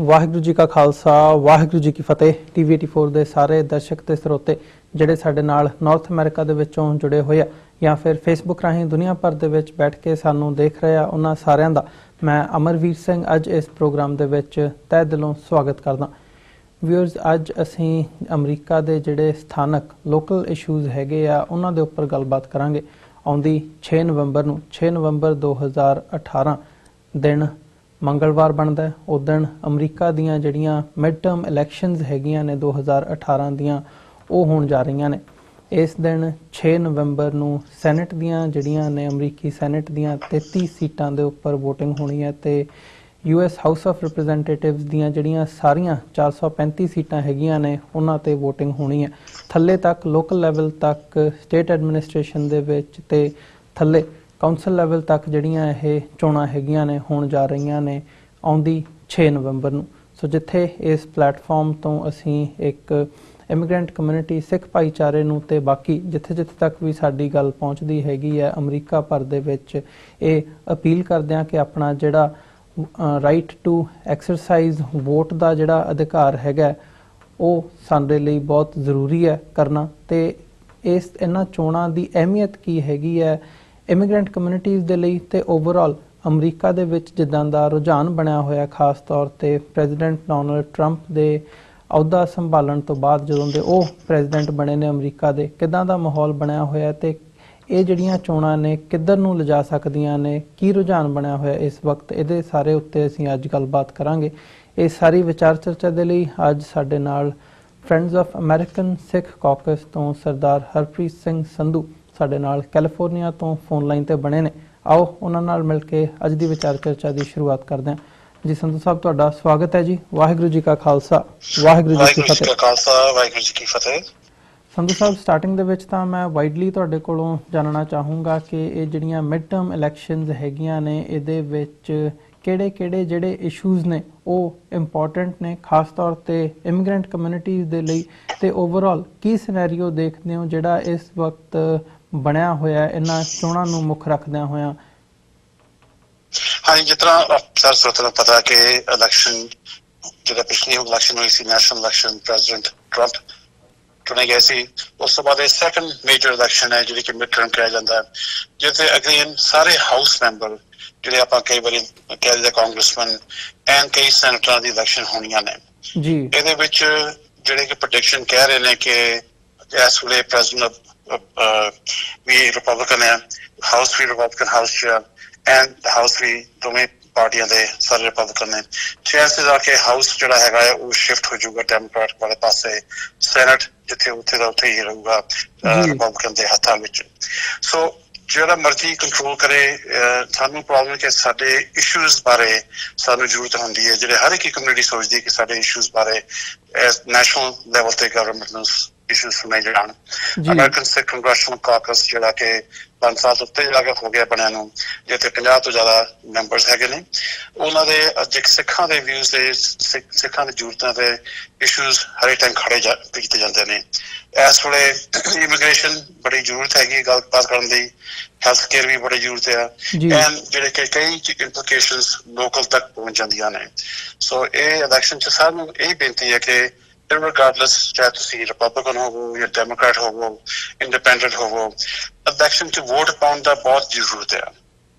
वाहिगुरू जी का खालसा वाहिगुरू जी की फतेह। TV 84 ਦੇ ਸਾਰੇ ਦਰਸ਼ਕ ਤੇ ਸਰੋਤੇ ਜਿਹੜੇ ਸਾਡੇ ਨਾਲ ਨਾਰਥ ਅਮਰੀਕਾ ਦੇ ਵਿੱਚੋਂ ਜੁੜੇ ਹੋਏ ਆ ਜਾਂ ਫਿਰ ਫੇਸਬੁੱਕ ਰਾਹੀਂ ਦੁਨੀਆ ਭਰ ਦੇ ਵਿੱਚ ਬੈਠ ਕੇ ਸਾਨੂੰ ਦੇਖ ਰਹੇ ਆ, ਉਹਨਾਂ ਸਾਰਿਆਂ ਦਾ ਮੈਂ ਅਮਰਵੀਰ ਸਿੰਘ ਅੱਜ ਇਸ ਪ੍ਰੋਗਰਾਮ ਦੇ ਵਿੱਚ ਤਹਿ ਦਿਲੋਂ ਸਵਾਗਤ ਕਰਦਾ। ਵਿਊਅਰਸ, ਅੱਜ ਅਸੀਂ ਅਮਰੀਕਾ ਦੇ ਜਿਹੜੇ ਸਥਾਨਕ ਲੋਕਲ ਇਸ਼ੂਜ਼ ਹੈਗੇ ਆ ਉਹਨਾਂ ਦੇ ਉੱਪਰ ਗੱਲਬਾਤ ਕਰਾਂਗੇ। ਆਉਂਦੀ 6 ਨਵੰਬਰ 2018 ਦਿਨ ਮੰਗਲਵਾਰ ਬਣਦਾ ਹੈ। ਉਸ ਦਿਨ ਅਮਰੀਕਾ ਦੀਆਂ ਜਿਹੜੀਆਂ ਮਿਡ ਟਰਮ ਇਲੈਕਸ਼ਨਸ ਹੈਗੀਆਂ ਨੇ 2018 ਦੀਆਂ ਉਹ ਹੋਣ ਜਾ ਰਹੀਆਂ ਨੇ। ਇਸ ਦਿਨ 6 ਨਵੰਬਰ ਨੂੰ ਸੈਨੇਟ ਦੀਆਂ ਜਿਹੜੀਆਂ ਨੇ ਅਮਰੀਕੀ ਸੈਨੇਟ ਦੀਆਂ 33 ਸੀਟਾਂ ਦੇ ਉੱਪਰ VOTING ਹੋਣੀ ਹੈ ਤੇ US ਹਾਊਸ ਆਫ ਰਿਪਰੈਜ਼ੈਂਟੇਟਿਵਸ ਦੀਆਂ ਜਿਹੜੀਆਂ ਸਾਰੀਆਂ 435 ਸੀਟਾਂ ਹੈਗੀਆਂ ਨੇ ਉਹਨਾਂ ਤੇ VOTING ਹੋਣੀ ਹੈ। ਥੱਲੇ ਤੱਕ ਲੋਕਲ ਲੈਵਲ ਤੱਕ ਸਟੇਟ ਐਡਮਿਨਿਸਟ੍ਰੇਸ਼ਨ ਦੇ ਵਿੱਚ ਤੇ ਥੱਲੇ ਕੌਂਸਲ ਲੈਵਲ ਤੱਕ ਜਿਹੜੀਆਂ ਇਹ ਚੋਣਾਂ ਹੈਗੀਆਂ ਨੇ ਹੋਣ ਜਾ ਰਹੀਆਂ ਨੇ ਆਉਂਦੀ 6 ਨਵੰਬਰ ਨੂੰ। ਸੋ ਜਿੱਥੇ ਇਸ ਪਲੇਟਫਾਰਮ ਤੋਂ ਅਸੀਂ ਇੱਕ ਇਮੀਗ੍ਰੈਂਟ ਕਮਿਊਨਿਟੀ ਸਿੱਖ ਭਾਈਚਾਰੇ ਨੂੰ ਤੇ ਬਾਕੀ ਜਿੱਥੇ ਤੱਕ ਵੀ ਸਾਡੀ ਗੱਲ ਪਹੁੰਚਦੀ ਹੈਗੀ ਹੈ ਅਮਰੀਕਾ ਭਰ ਦੇ ਵਿੱਚ ਇਹ ਅਪੀਲ ਕਰਦੇ ਹਾਂ ਕਿ ਆਪਣਾ ਜਿਹੜਾ ਰਾਈਟ ਟੂ ਐਕਸਰਸਾਈਜ਼ ਵੋਟ ਦਾ ਜਿਹੜਾ ਅਧਿਕਾਰ ਹੈਗਾ ਉਹ ਸਾਡੇ ਲਈ ਬਹੁਤ ਜ਼ਰੂਰੀ ਹੈ ਕਰਨਾ। ਤੇ ਇਹਨਾਂ ਚੋਣਾਂ ਦੀ ਅਹਿਮੀਅਤ ਕੀ ਹੈਗੀ ਹੈ ਇਮੀਗ੍ਰੈਂਟ ਕਮਿਊਨਿਟੀਜ਼ ਦੇ ਲਈ ਤੇ ਓਵਰਆਲ ਅਮਰੀਕਾ ਦੇ ਵਿੱਚ ਜਿੱਦਾਂ ਦਾ ਰੁਝਾਨ ਬਣਿਆ ਹੋਇਆ, ਖਾਸ ਤੌਰ ਤੇ ਪ੍ਰੈਜ਼ੀਡੈਂਟ ਡੋਨਲਡ ਟਰੰਪ ਦੇ ਅਹੁਦਾ ਸੰਭਾਲਣ ਤੋਂ ਬਾਅਦ ਜਦੋਂ ਦੇ ਉਹ ਪ੍ਰੈਜ਼ੀਡੈਂਟ ਬਣੇ ਨੇ ਅਮਰੀਕਾ ਦੇ, ਕਿੱਦਾਂ ਦਾ ਮਾਹੌਲ ਬਣਿਆ ਹੋਇਆ ਤੇ ਇਹ ਜਿਹੜੀਆਂ ਚੋਣਾਂ ਨੇ ਕਿੱਧਰ ਨੂੰ ਲਿਜਾ ਸਕਦੀਆਂ ਨੇ, ਕੀ ਰੁਝਾਨ ਬਣਿਆ ਹੋਇਆ ਇਸ ਵਕਤ, ਇਹਦੇ ਸਾਰੇ ਉੱਤੇ ਅਸੀਂ ਅੱਜ ਗੱਲਬਾਤ ਕਰਾਂਗੇ। ਇਹ ਸਾਰੀ ਵਿਚਾਰ ਚਰਚਾ ਦੇ ਲਈ ਅੱਜ ਸਾਡੇ ਨਾਲ friends of American Sikh caucus ਤੋਂ ਸਰਦਾਰ ਹਰਪ੍ਰੀਤ ਸਿੰਘ ਸੰਧੂ ਸਾਡੇ ਨਾਲ ਕੈਲੀਫੋਰਨੀਆ ਤੋਂ ਫੋਨ ਲਾਈਨ ਤੇ ਬਣੇ ਨੇ। ਆਓ ਉਹਨਾਂ ਨਾਲ ਮਿਲ ਕੇ ਅੱਜ ਦੀ ਵਿਚਾਰ ਚਰਚਾ ਦੀ ਸ਼ੁਰੂਆਤ ਕਰਦੇ ਹਾਂ। ਜੀ ਸੰਧੂ ਸਾਹਿਬ, ਤੁਹਾਡਾ ਸਵਾਗਤ ਹੈ ਜੀ। ਵਾਹਿਗੁਰੂ ਜੀ ਕਾ ਖਾਲਸਾ ਵਾਹਿਗੁਰੂ ਜੀ ਕੀ ਫਤਿਹ। ਸੰਧੂ ਸਾਹਿਬ, ਸਟਾਰਟਿੰਗ ਦੇ ਵਿੱਚ ਤਾਂ ਮੈਂ ਵਾਈਡਲੀ ਤੁਹਾਡੇ ਕੋਲੋਂ ਜਾਣਨਾ ਚਾਹੂੰਗਾ ਕਿ ਇਹ ਜਿਹੜੀਆਂ ਮਿਡ ਟਰਮ ਇਲੈਕਸ਼ਨਸ ਹੈਗੀਆਂ ਨੇ ਇਹਦੇ ਵਿੱਚ ਕਿਹੜੇ ਜਿਹੜੇ ਇਸ਼ੂਜ਼ ਨੇ ਉਹ ਇੰਪੋਰਟੈਂਟ ਨੇ ਖਾਸ ਤੌਰ ਤੇ ਇਮੀਗ੍ਰੈਂਟ ਕਮਿਊਨਿਟੀਜ਼ ਦੇ ਲਈ, ਤੇ ਓਵਰਆਲ ਕੀ ਸਿਨੈਰੀਓ ਦੇਖਦੇ ਹੋ ਜਿਹੜਾ ਇਸ ਵਕਤ ਬਣਿਆ ਹੋਇਆ ਇਹਨਾਂ ਚੋਣਾਂ ਨੂੰ ਮੁੱਖ ਰੱਖਦਿਆਂ ਹੋਇਆਂ? ਹਾਂਜੀ, ਜਿਸ ਤਰ੍ਹਾਂ ਸਰ ਸਰੋਤਿਆਂ ਨੂੰ ਪਤਾ ਕਿ ਇਲੈਕਸ਼ਨ ਜਿਹੜਾ ਪਿਛਲੀ ਇਲੈਕਸ਼ਨ ਹੋਈ ਸੀ, ਨੈਸ਼ਨਲ ਇਲੈਕਸ਼ਨ, ਪ੍ਰੈਜ਼ੀਡੈਂਟ ਟਰੰਪ ਚੁਣੇ ਗਏ ਸੀ। ਉਸ ਤੋਂ ਬਾਅਦ ਇਹ ਸੈਕੰਡ ਮੇਜਰ ਇਲੈਕਸ਼ਨ ਹੈ ਜਿਹੜੀ ਕਿ ਮਿਡ ਟਰਮ ਕਿਹਾ ਜਾਂਦਾ ਹੈ, ਜਿੱਥੇ ਅਗੇਨ ਸਾਰੇ ਹਾਊਸ ਮੈਂਬਰ ਜਿਹੜੇ ਆਪਾਂ ਕਈ ਵਾਰੀ ਕਹਿ ਦਿੰਦੇ ਕਾਂਗਰਸਮੈਨ ਐਂਡ ਕਈ ਸੈਨੇਟਰਾਂ ਦੀ ਇਲੈਕਸ਼ਨ ਹੋਣੀਆਂ ਨੇ ਜੀ। ਇਹਦੇ ਵਿੱਚ ਜਿਹੜੇ ਕਿ ਪ੍ਰੈਡਿਕਸ਼ਨ ਕਹਿ ਰਹੇ ਨੇ ਕਿ ਇਸ ਵੇਲੇ ਪ੍ਰੈਜ਼ੀਡੈਂਟ ਵੀ ਰਿਪਬਲਿਕਨ ਹੈ, ਹਾਊਸ ਵੀ ਰਿਪਬਲਿਕਨ ਹਾਊਸ ਚ ਐਂਡ ਹਾਊਸ ਵੀ ਦੋਵੇਂ ਪਾਰਟੀਆਂ ਦੇ ਸਾਰੇ ਰਿਪਬਲਿਕਨ ਨੇ। ਚਾਂਸਿਸ ਆ ਕਿ ਹਾਊਸ ਜਿਹੜਾ ਹੈਗਾ ਹੈ ਉਹ ਸ਼ਿਫਟ ਹੋ ਜਾਊਗਾ ਡੈਮੋਕ੍ਰੈਟ ਵਾਲੇ ਪਾਸੇ, ਸੈਨੇਟ ਜਿੱਥੇ ਉੱਥੇ ਦਾ ਉੱਥੇ ਹੀ ਰਹੂਗਾ ਰਿਪਬਲਿਕਨ ਦੇ ਹੱਥਾਂ ਵਿੱਚ। ਸੋ ਜਿਹੜਾ ਮਰਜ਼ੀ ਕੰਟਰੋਲ ਕਰੇ, ਸਾਨੂੰ ਪ੍ਰੋਬਲਮ ਕਿ ਸਾਡੇ ਇਸ਼ੂਜ਼ ਬਾਰੇ ਸਾਨੂੰ ਜ਼ਰੂਰਤ ਹੁੰਦੀ ਹੈ, ਜਿਹੜੇ ਹਰ ਇੱਕ ਕਮਿਊਨਿਟੀ ਸੋਚਦੀ ਹੈ ਕਿ ਸਾਡੇ ਇਸ਼ੂਜ਼ ਬਾਰੇ ਨੈਸ਼ਨਲ ਲੈਵਲ ਤੇ ਗਵਰਨਮੈਂਟ ਨੂੰ ਇਸ਼ੂਜ਼ ਸੁਣਾਏ ਜਾਣ। ਅਮਰੀਕਨ ਸਿੱਖ ਕੰਗਰੈਸ਼ਨਲ ਕਾਕਸ ਜਿਹੜਾ ਕਿ 5 ਸਾਲ ਤੋਂ ਉੱਤੇ ਜਿਹੜਾ ਹੋ ਗਿਆ ਬਣਿਆ ਨੂੰ, ਜਿੱਥੇ 50 ਤੋਂ ਜ਼ਿਆਦਾ ਮੈਂਬਰਸ ਹੈਗੇ ਨੇ, ਉਹਨਾਂ ਦੇ ਅੱਜ ਸਿੱਖਾਂ ਦੇ ਵਿਊਜ਼ ਦੇ ਸਿੱਖਾਂ ਦੀ ਜ਼ਰੂਰਤਾਂ ਦੇ ਇਸ਼ੂਜ਼ ਹਰ ਟਾਈਮ ਖੜੇ ਕੀਤੇ ਜਾਂਦੇ ਨੇ। ਇਸ ਵੇਲੇ ਇਮੀਗ੍ਰੇਸ਼ਨ ਬੜੀ ਜ਼ਰੂਰਤ ਹੈਗੀ ਗੱਲਬਾਤ ਕਰਨ ਦੀ, ਹੈਲਥ ਕੇਅਰ ਵੀ ਬੜੀ ਜ਼ਰੂਰਤ ਹੈ ਐਂਡ ਜਿਹੜੇ ਕਿ ਕਈ ਇੰਪਲੀਕੇਸ਼ਨਸ ਲੋਕਲ ਤੱਕ ਪਹੁੰਚ ਜਾਂਦੀਆਂ ਨੇ। ਸੋ ਇਹ ਇਲੈਕਸ਼ਨ 'ਚ ਸਭ ਨੂੰ ਇਹ ਬੇਨਤੀ ਹੈ ਕਿ ਰਿਗਾਰਡਲੈਸ ਚਾਹੇ ਤੁਸੀਂ ਰਿਪਬਲਿਕਨ ਹੋਵੋ ਜਾਂ ਡੈਮੋਕ੍ਰੈਟ ਹੋਵੋ, ਇੰਡੀਪੈਂਡੈਂਟ ਹੋਵੋ, ਇਲੈਕਸ਼ਨ 'ਚ ਵੋਟ ਪਾਉਣ ਦਾ ਬਹੁਤ ਜ਼ਰੂਰਤ ਹੈ,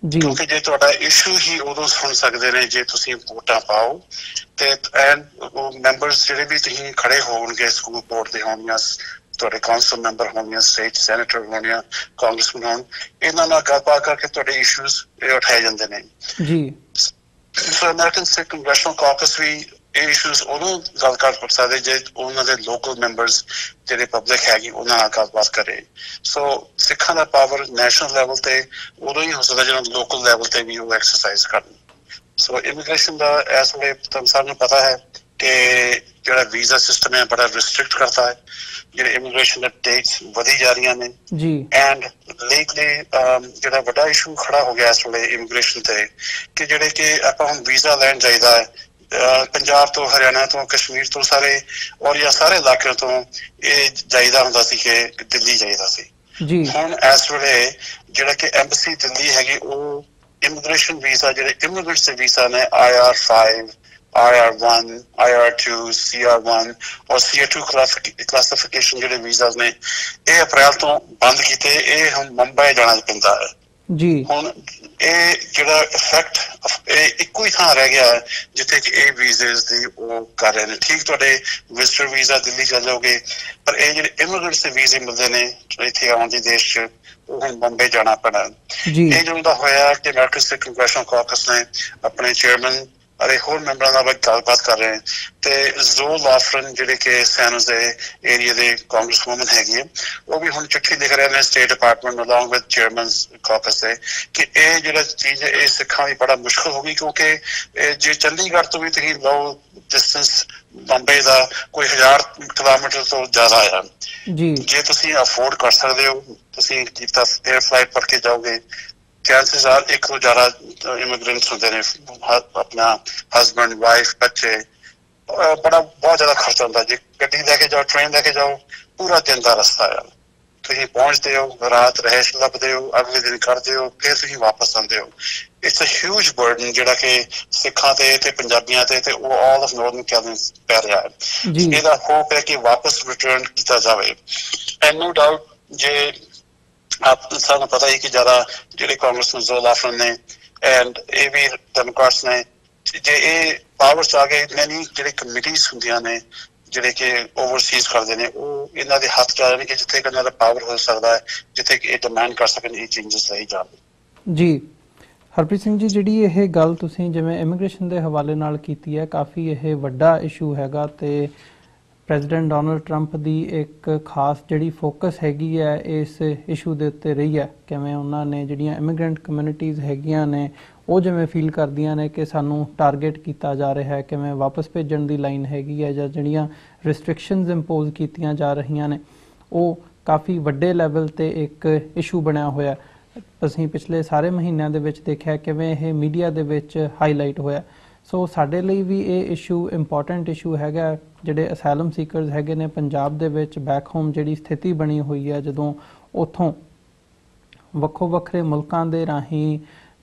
ਕਿਉਂਕਿ ਜੇ ਤੁਹਾਡਾ ਇਸ਼ੂ ਹੀ ਉਦੋਂ ਸੁਣ ਸਕਦੇ ਨੇ ਜੇ ਤੁਸੀਂ ਵੋਟਾਂ ਪਾਓ। ਤੇ ਐਂਡ ਉਹ ਮੈਂਬਰਸ ਜਿਹੜੇ ਵੀ ਤੁਸੀਂ ਖੜੇ ਹੋਣਗੇ, ਸਕੂਲ ਬੋਰਡ ਦੇ ਹੋਣ ਜਾਂ ਤੁਹਾਡੇ ਕਾਉਂਸਲ ਮੈਂਬਰ ਹੋਣ ਜਾਂ ਸਟੇਟ ਸੈਨੇਟਰ ਹੋਣ ਜਾਂ ਕਾਂਗਰਸਮੈਨ ਹੋਣ, ਇਹਨਾਂ ਨਾਲ ਗੱਲਬਾਤ ਕਰਕੇ ਤੁਹਾਡੇ ਇਸ਼ੂਜ਼ ਉਠਾਏ ਜਾਂਦੇ ਨੇ ਜੀ। ਸੋ ਅਮਰੀਕਨ ਸਿੱਖ ਕੰਗਰੈਸ਼ਨਲ ਕਾਕਸ ਵੀ ਇਹ ਇਸ਼ੂਜ਼ ਉਦੋਂ ਗੱਲ ਕਰ ਸਕਦੇ ਜੇ ਉਹਨਾਂ ਦੇ ਲੋਕਲ ਮੈਂਬਰਸ ਜਿਹੜੇ ਪਬਲਿਕ ਹੈਗੀ ਉਹਨਾਂ ਨਾਲ ਗੱਲਬਾਤ ਕਰੇ। ਸੋ ਸਿੱਖਾਂ ਦਾ ਪਾਵਰ ਨੈਸ਼ਨਲ ਲੈਵਲ ਤੇ ਉਦੋਂ ਹੀ ਹੋ ਸਕਦਾ ਜਦੋਂ ਲੋਕਲ ਲੈਵਲ ਤੇ ਵੀ ਉਹ ਐਕਸਰਸਾਈਜ਼ ਕਰਨ। ਸੋ ਇਮੀਗ੍ਰੇਸ਼ਨ ਦਾ ਇਸ ਵੇਲੇ ਤੁਹਾਨੂੰ ਸਾਰਿਆਂ ਨੂੰ ਪਤਾ ਹੈ ਕਿ ਜਿਹੜਾ ਵੀਜ਼ਾ ਸਿਸਟਮ ਹੈ ਬੜਾ ਰਿਸਟ੍ਰਿਕਟ ਕਰਤਾ ਹੈ, ਜਿਹੜੇ ਇਮੀਗ੍ਰੇਸ਼ਨ ਦੇ ਡੇਟਸ ਵਧੀ ਜਾ ਰਹੀਆਂ ਨੇ ਜੀ। ਐਂਡ ਲੀਗਲੀ ਜਿਹੜਾ ਵੱਡਾ ਇਸ਼ੂ ਖੜਾ ਹੋ ਗਿਆ ਇਸ ਵੇਲੇ ਇਮੀਗ੍ਰੇਸ਼ਨ ਤੇ ਕਿ ਜਿਹੜੇ ਕਿ ਆਪਾਂ ਹੁਣ ਵੀਜ਼ਾ ਲੈਣ ਚਾਹੀਦਾ ਹੈ ਪੰਜਾਬ ਤੋਂ, ਹਰਿਆਣਾ ਤੋਂ, ਕਸ਼ਮੀਰ ਤੋਂ, ਸਾਰੇ ਔਰ ਜਾਂ ਸਾਰੇ ਇਲਾਕਿਆਂ ਤੋਂ ਇਹ ਚਾਹੀਦਾ ਹੁੰਦਾ ਸੀ ਕਿ ਦਿੱਲੀ ਚਾਹੀਦਾ ਸੀ ਜੀ। ਹੁਣ ਇਸ ਵੇਲੇ ਜਿਹੜਾ ਕਿ ਐਮਬੈਸੀ ਦਿੱਲੀ ਹੈਗੀ ਉਹ ਇਮੀਗ੍ਰੇਸ਼ਨ ਵੀਜ਼ਾ ਜਿਹੜੇ ਇਮੀਗ੍ਰੇਟਸ ਦੇ ਵੀਜ਼ਾ ਨੇ IR5 IR1, IR2, CR1 और CR2 क्लासिफिकेशन ਜਿਹੜੇ ਵੀਜ਼ਾਸ ਨੇ ਇਹ ਅਪ੍ਰੈਲ ਤੋਂ ਬੰਦ ਕੀਤੇ। ਇਹ ਹੁਣ ਮੁੰਬਈ ਜਾਣਾ ਪੈਂਦਾ ਹੈ ਜੀ। ਹੁਣ ਇਹ ਜਿਹੜਾ ਇਫੈਕਟ ਇਹ ਇੱਕੋ ਹੀ ਥਾਂ ਰਹਿ ਗਿਆ ਜਿੱਥੇ ਕਿ ਇਹ ਵੀਜ਼ੇ ਦੀ ਉਹ ਕਰ ਰਹੇ ਨੇ। ਠੀਕ, ਤੁਹਾਡੇ ਵਿਜ਼ਟਰ ਵੀਜ਼ਾ ਦਿੱਲੀ ਚੱਲ ਜਾਓਗੇ, ਪਰ ਇਹ ਜਿਹੜੇ ਇਮੀਗ੍ਰੈਂਟਸ ਦੇ ਵੀਜ਼ੇ ਮਿਲਦੇ ਨੇ ਇੱਥੇ ਆਉਣ ਦੀ ਦੇਸ਼ 'ਚ, ਉਹ ਹੁਣ ਬੰਬੇ ਜਾਣਾ ਪੈਣਾ। ਇਹ ਜਦੋਂ ਦਾ ਹੋਇਆ ਕਿ ਅਮਰੀਕਨ ਸਟੇਟ ਕੰਗਰੈਸ਼ਨਲ ਕਾਕਸ ਨੇ ਆਪਣੇ ਚੇਅਰਮੈਨ ਅਤੇ ਹੋਰ ਮੈਂਬਰਾਂ ਨਾਲ ਗੱਲਬਾਤ ਕਰ ਰਹੇ ਤੇ ਜ਼ੋ ਲਾਫਰਨ ਜਿਹੜੇ ਕਿ ਸੈਨਸ ਦੇ ਏਰੀਆ ਦੇ ਕਾਂਗਰਸ ਵੂਮਨ ਹੈਗੀ ਹੈ, ਉਹ ਵੀ ਹੁਣ ਚਿੱਠੀ ਲਿਖ ਰਹੇ ਨੇ state department along with chairman caucus ਦੇ ਕਿ ਇਹ ਜਿਹੜਾ ਚੀਜ਼ ਹੈ ਇਹ ਸਿੱਖਾਂ ਦੀ ਬੜਾ ਮੁਸ਼ਕਿਲ ਹੋ ਗਈ, ਕਿਉਂਕਿ ਜੇ ਚੰਡੀਗੜ੍ਹ ਤੋਂ ਵੀ ਤੁਸੀਂ ਲਓ ਡਿਸਟੈਂਸ ਬੰਬੇ ਦਾ ਕੋਈ 1000 ਕਿਲੋਮੀਟਰ ਤੋਂ ਜ਼ਿਆਦਾ ਆ। ਜੇ ਤੁਸੀਂ ਅਫੋਰਡ ਕਰ ਸਕਦੇ ਹੋ ਤੁਸੀਂ ਕੀਤਾ 에ਅਰ ਫਲਾਈਟ ਭਰ ਕੇ ਜਾਓਗੇ, ਚਾਂਸਿਸ ਆਰ ਇੱਕ ਤੋਂ ਜ਼ਿਆਦਾ ਇਮੀਗ੍ਰੈਂਟਸ ਹੁੰਦੇ ਨੇ, ਆਪਣਾ ਹਸਬੈਂਡ ਵਾਈਫ ਬੱਚੇ, ਬਹੁਤ ਜ਼ਿਆਦਾ ਖਰਚਾ ਹੁੰਦਾ। ਜੇ ਗੱਡੀ ਲੈ ਕੇ ਜਾਓ, ਟ੍ਰੇਨ ਲੈ ਕੇ ਜਾਓ, ਪੂਰਾ ਦਿਨ ਦਾ ਰਸਤਾ ਆ। ਤੁਸੀਂ ਪਹੁੰਚਦੇ ਹੋ, ਰਾਤ ਰਹਿਸ਼ ਲੱਭਦੇ ਹੋ, ਅਗਲੇ ਦਿਨ ਕਰਦੇ ਹੋ, ਫਿਰ ਤੁਸੀਂ ਵਾਪਸ ਆਉਂਦੇ ਹੋ। ਇਟਸ ਅ ਹਿਊਜ ਬਰਡਨ ਜਿਹੜਾ ਕਿ ਸਿੱਖਾਂ ਤੇ ਪੰਜਾਬੀਆਂ ਤੇ ਉਹ ਆਲ ਆਫ ਨਾਰਥਰਨ ਕੈਨੇਡਾ ਪੈ ਰਿਹਾ ਹੈ। ਇਹਦਾ ਹੋਪ ਹੈ ਕਿ ਵਾਪਸ ਰਿਟਰਨ ਕੀਤਾ ਜਾਵੇ। ਐਂਡ ਨੋ ਡਾਊਟ ਜੇ ਸਾਨੂੰ ਪਤਾ ਹੀ ਕਿ ਜ਼ਿਆਦਾ ਜਿਹੜੇ ਕਾਂਗਰਸ ਜ਼ੋ ਲਾਫਰਨ ਨੇ ਐਂਡ ਇਹ ਵੀ ਡੈਮੋਕ੍ਰੇਟਸ ਨੇ, ਜੇ ਇਹ ਪਾਵਰ 'ਚ ਆ ਗਏ, ਮੈਨੀ ਜਿਹੜੇ ਕਮੇਟੀਜ਼ ਹੁੰਦੀਆਂ ਨੇ ਜਿਹੜੇ ਕਿ ਓਵਰਸੀਜ਼ ਕਰਦੇ ਨੇ, ਉਹ ਇਹਨਾਂ ਦੇ ਹੱਥ 'ਚ ਆ ਜਾਣਗੇ ਜਿੱਥੇ ਕਿ ਇਹਨਾਂ ਦਾ ਪਾਵਰ ਹੋ ਸਕਦਾ ਹੈ, ਜਿੱਥੇ ਕਿ ਇਹ ਡਿਮਾਂਡ ਕਰ ਸਕਣ ਇਹ ਚੇਂਜਸ ਲਈ ਜਾਣ। ਜੀ ਹਰਪ੍ਰੀਤ ਸਿੰਘ ਜੀ, ਜਿਹੜੀ ਇਹ ਗੱਲ ਤੁਸੀਂ ਜਿਵੇਂ ਇਮੀਗ੍ਰੇਸ਼ਨ ਦੇ ਹਵਾਲੇ ਨਾਲ ਕੀਤੀ ਹੈ, ਕਾਫੀ ਇਹ ਵੱਡਾ ਇਸ਼ੂ ਹੈਗਾ ਤੇ ਪ੍ਰੈਜ਼ੀਡੈਂਟ ਡੋਨਲਡ ਟਰੰਪ ਦੀ ਇੱਕ ਖਾਸ ਜਿਹੜੀ ਫੋਕਸ ਹੈਗੀ ਹੈ ਇਸ ਇਸ਼ੂ ਦੇ ਉੱਤੇ ਰਹੀ ਹੈ। ਕਿਵੇਂ ਉਹਨਾਂ ਨੇ ਜਿਹੜੀਆਂ ਇਮੀਗ੍ਰੈਂਟ ਕਮਿਊਨਿਟੀਜ਼ ਹੈਗੀਆਂ ਨੇ ਉਹ ਜਿਵੇਂ ਫੀਲ ਕਰਦੀਆਂ ਨੇ ਕਿ ਸਾਨੂੰ ਟਾਰਗੇਟ ਕੀਤਾ ਜਾ ਰਿਹਾ ਹੈ, ਕਿਵੇਂ ਵਾਪਸ ਭੇਜਣ ਦੀ ਲਾਈਨ ਹੈਗੀ ਹੈ, ਜਾਂ ਜਿਹੜੀਆਂ ਰਿਸਟ੍ਰਿਕਸ਼ਨਸ ਇੰਪੋਜ਼ ਕੀਤੀਆਂ ਜਾ ਰਹੀਆਂ ਨੇ ਉਹ ਕਾਫੀ ਵੱਡੇ ਲੈਵਲ 'ਤੇ ਇੱਕ ਇਸ਼ੂ ਬਣਿਆ ਹੋਇਆ। ਅਸੀਂ ਪਿਛਲੇ ਸਾਰੇ ਮਹੀਨਿਆਂ ਦੇ ਵਿੱਚ ਦੇਖਿਆ ਕਿਵੇਂ ਇਹ ਮੀਡੀਆ ਦੇ ਵਿੱਚ ਹਾਈਲਾਈਟ ਹੋਇਆ। ਸੋ ਸਾਡੇ ਲਈ ਵੀ ਇਹ ਇਸ਼ੂ ਇੰਪੋਰਟੈਂਟ ਇਸ਼ੂ ਹੈਗਾ। ਜਿਹੜੇ ਅਸਾਈਲਮ ਸੀਕਰਸ ਹੈਗੇ ਨੇ ਪੰਜਾਬ ਦੇ ਵਿੱਚ ਬੈਕ ਹੋਮ ਜਿਹੜੀ ਸਥਿਤੀ ਬਣੀ ਹੋਈ ਹੈ, ਜਦੋਂ ਉੱਥੋਂ ਵੱਖੋ ਵੱਖਰੇ ਮੁਲਕਾਂ ਦੇ ਰਾਹੀਂ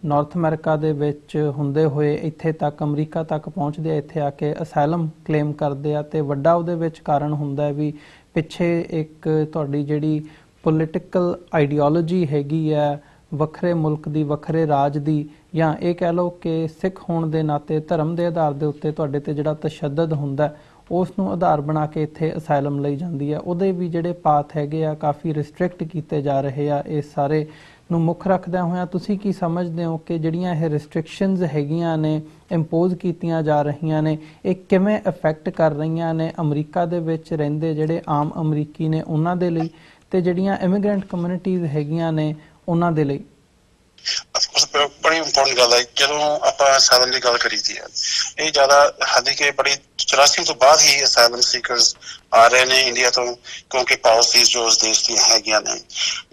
ਨਾਰਥ ਅਮਰੀਕਾ ਦੇ ਵਿੱਚ ਹੁੰਦੇ ਹੋਏ ਇੱਥੇ ਤੱਕ ਅਮਰੀਕਾ ਤੱਕ ਪਹੁੰਚਦੇ ਆ, ਇੱਥੇ ਆ ਕੇ ਅਸਾਈਲਮ ਕਲੇਮ ਕਰਦੇ ਆ, ਅਤੇ ਵੱਡਾ ਉਹਦੇ ਵਿੱਚ ਕਾਰਨ ਹੁੰਦਾ ਹੈ ਵੀ ਪਿੱਛੇ ਇੱਕ ਤੁਹਾਡੀ ਜਿਹੜੀ ਪੋਲੀਟੀਕਲ ਆਈਡੀਓਲੋਜੀ ਹੈਗੀ ਹੈ ਵੱਖਰੇ ਮੁਲਕ ਦੀ, ਵੱਖਰੇ ਰਾਜ ਦੀ, ਜਾਂ ਇਹ ਕਹਿ ਲਓ ਕਿ ਸਿੱਖ ਹੋਣ ਦੇ ਨਾਤੇ ਧਰਮ ਦੇ ਆਧਾਰ ਦੇ ਉੱਤੇ ਤੁਹਾਡੇ ਤੇ ਜਿਹੜਾ ਤਸ਼ੱਦਦ ਹੁੰਦਾ ਉਸ ਨੂੰ ਆਧਾਰ ਬਣਾ ਕੇ ਇੱਥੇ ਅਸਾਈਲਮ ਲਈ ਜਾਂਦੀ ਹੈ। ਉਹਦੇ ਵੀ ਜਿਹੜੇ ਪਾਥ ਹੈਗੇ ਆ ਕਾਫੀ ਰਿਸਟ੍ਰਿਕਟ ਕੀਤੇ ਜਾ ਰਹੇ ਆ। ਇਸ ਸਾਰੇ ਨੂੰ ਮੁੱਖ ਰੱਖਦਿਆਂ ਹੋਇਆਂ ਤੁਸੀਂ ਕੀ ਸਮਝਦੇ ਹੋ ਕਿ ਜਿਹੜੀਆਂ ਇਹ ਰਿਸਟ੍ਰਿਕਸ਼ਨਸ ਹੈਗੀਆਂ ਨੇ ਇੰਪੋਜ਼ ਕੀਤੀਆਂ ਜਾ ਰਹੀਆਂ ਨੇ, ਇਹ ਕਿਵੇਂ ਇਫੈਕਟ ਕਰ ਰਹੀਆਂ ਨੇ ਅਮਰੀਕਾ ਦੇ ਵਿੱਚ ਰਹਿੰਦੇ ਜਿਹੜੇ ਆਮ ਅਮਰੀਕੀ ਨੇ ਉਹਨਾਂ ਦੇ ਲਈ, ਤੇ ਜਿਹੜੀਆਂ ਇਮੀਗ੍ਰੈਂਟ ਕਮਿਊਨਿਟੀਜ਼ ਹੈਗੀਆਂ ਨੇ ਉਹਨਾਂ ਦੇ ਲਈ? ਬੜੀ ਇੰਪੋਰਟੈਂਟ ਗੱਲ ਹੈ। ਜਦੋਂ ਆਪਾਂ ਅਸਾਈਲਮ ਦੀ ਗੱਲ ਕਰੀਦੀ ਹੈ, ਇਹ ਜ਼ਿਆਦਾ ਹਾਲਾਂਕਿ ਬੜੀ 84 ਤੋਂ ਬਾਅਦ ਹੀ ਅਸਾਈਲਮ ਸੀਕਰਸ ਆ ਰਹੇ ਨੇ ਇੰਡੀਆ ਤੋਂ, ਕਿਉਂਕਿ ਪਾਲਿਸੀਜ਼ ਜੋ ਉਸ ਦੇਸ਼ ਦੀਆਂ ਹੈਗੀਆਂ ਨੇ।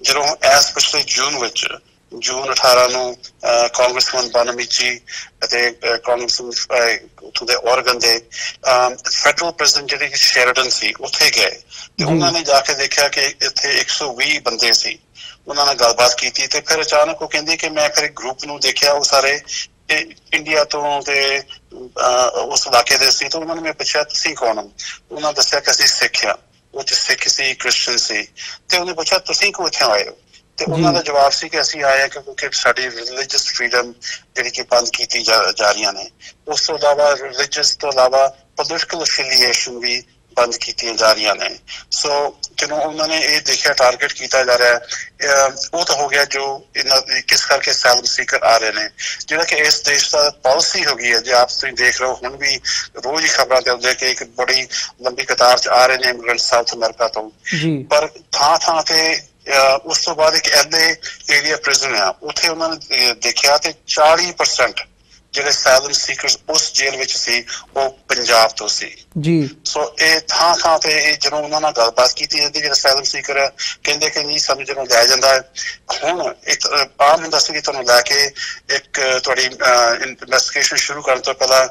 ਜਦੋਂ ਐਸ ਪਿਛਲੇ ਜੂਨ 18 ਨੂੰ ਕਾਂਗਰਸਮੈਨ ਬਾਨਾਮੀਚੀ ਅਤੇ ਕਾਂਗਰਸਮੈਨ ਉੱਥੋਂ ਦੇ ਓਰਗਨ ਦੇ ਫੈਡਰਲ ਪ੍ਰੈਜ਼ੀਡੈਂਟ ਜਿਹੜੇ ਸ਼ੈਰਡਨ ਸੀ ਉੱਥੇ ਗਏ ਤੇ ਉਹਨਾਂ ਨੇ ਜਾ ਕੇ ਦੇਖਿਆ ਕਿ ਇੱਥੇ 120 ਬੰਦੇ ਸੀ। ਉਹਨਾਂ ਨਾਲ ਗੱਲਬਾਤ ਕੀਤੀ ਤੇ ਫਿਰ ਅਚਾਨਕ ਉਹ ਕਹਿੰਦੀ ਕਿ ਮੈਂ ਫਿਰ ਗਰੁੱਪ ਨੂੰ ਦੇਖਿਆ, ਉਹ ਸਾਰੇ ਇੰਡੀਆ ਤੋਂ ਤੇ ਉਸ ਇਲਾਕੇ ਦੇ ਸੀ। ਤਾਂ ਉਹਨਾਂ ਨੇ ਮੈਂ ਪੁੱਛਿਆ ਤੁਸੀਂ ਕੌਣ ਹੋ? ਉਹਨਾਂ ਦੱਸਿਆ ਕਿ ਅਸੀਂ ਸਿੱਖ ਆ। ਉਹ 'ਚ ਸਿੱਖ ਸੀ, ਕ੍ਰਿਸਚਨ ਸੀ। ਤੇ ਉਹਨੇ ਪੁੱਛਿਆ ਤੁਸੀਂ ਕਿਉਂ ਇੱਥੇ ਆਏ ਹੋ? ਤੇ ਉਹਨਾਂ ਦਾ ਜਵਾਬ ਸੀ ਕਿ ਅਸੀਂ ਆਏ ਕਿਉਂਕਿ ਸਾਡੀ ਰਿਲੀਜੀਅਸ ਫਰੀਡਮ ਜਿਹੜੀ ਕਿ ਬੰਦ ਕੀਤੀ ਜਾ ਰਹੀਆਂ ਨੇ। ਉਸ ਤੋਂ ਇਲਾਵਾ ਰਿਲੀਜੀਅਸ ਤੋਂ ਇਲਾਵਾ ਪੋਲੀਟੀਕਲ ਅਫੀਲੀਏਸ਼ਨ ਵੀ ਬੰਦ ਕੀਤੀਆਂ ਜਾ ਰਹੀਆਂ ਨੇ। ਸੋ ਜਦੋਂ ਉਹਨਾਂ ਨੇ ਇਹ ਦੇਖਿਆ ਟਾਰਗੇਟ ਕੀਤਾ ਜਾ ਰਿਹਾ, ਉਹ ਤਾਂ ਹੋ ਗਿਆ ਜੋ ਇਹਨਾਂ ਕਿਸ ਕਰਕੇ ਅਸਾਈਲਮ ਸੀਕਰ ਆ ਰਹੇ ਨੇ, ਜਿਹੜਾ ਕਿ ਇਸ ਦੇਸ਼ ਦਾ ਪਾਲਿਸੀ ਹੋ ਗਈ ਹੈ। ਜੇ ਆਪ ਤੁਸੀਂ ਦੇਖ ਰਹੇ ਹੋ ਹੁਣ ਵੀ ਰੋਜ਼ ਹੀ ਖਬਰਾਂ ਤੇ ਆਉਂਦੇ ਕਿ ਇੱਕ ਬੜੀ ਲੰਬੀ ਕਤਾਰ 'ਚ ਆ ਰਹੇ ਨੇ ਇਮੀਗ੍ਰੈਂਟ ਸਾਊਥ ਅਮਰੀਕਾ ਤੋਂ, ਪਰ ਥਾਂ ਤੇ ਉਸ ਤੋਂ ਬਾਅਦ ਇੱਕ ਐਲੇ ਏਰੀਆ ਪ੍ਰਿਜ਼ਨ ਆ, ਉੱਥੇ ਉਹਨਾਂ ਨੇ ਦੇਖਿਆ ਤੇ 40% ਜਿਹੜੇ ਅਸਾਈਲਮ ਸੀਕਰਸ ਉਸ ਜੇਲ੍ਹ ਵਿੱਚ ਸੀ ਉਹ ਪੰਜਾਬ ਤੋਂ ਸੀ ਜੀ। ਸੋ ਇਹ ਥਾਂ ਤੇ ਇਹ ਜਦੋਂ ਉਹਨਾਂ ਨਾਲ ਗੱਲਬਾਤ ਕੀਤੀ ਜਾਂਦੀ, ਜਿਹੜਾ ਅਸਾਈਲਮ ਸੀਕਰ ਹੈ ਕਹਿੰਦੇ ਕਿ ਨਹੀਂ ਸਾਨੂੰ ਜਦੋਂ ਲਿਆ ਜਾਂਦਾ ਹੈ, ਹੁਣ ਇੱਕ ਆਮ ਹੁੰਦਾ ਸੀ ਕਿ ਤੁਹਾਨੂੰ ਲੈ ਕੇ ਇੱਕ ਤੁਹਾਡੀ ਇਨਵੈਸਟੀਗੇਸ਼ਨ ਸ਼ੁਰੂ ਕਰਨ ਤੋਂ ਪਹਿਲਾਂ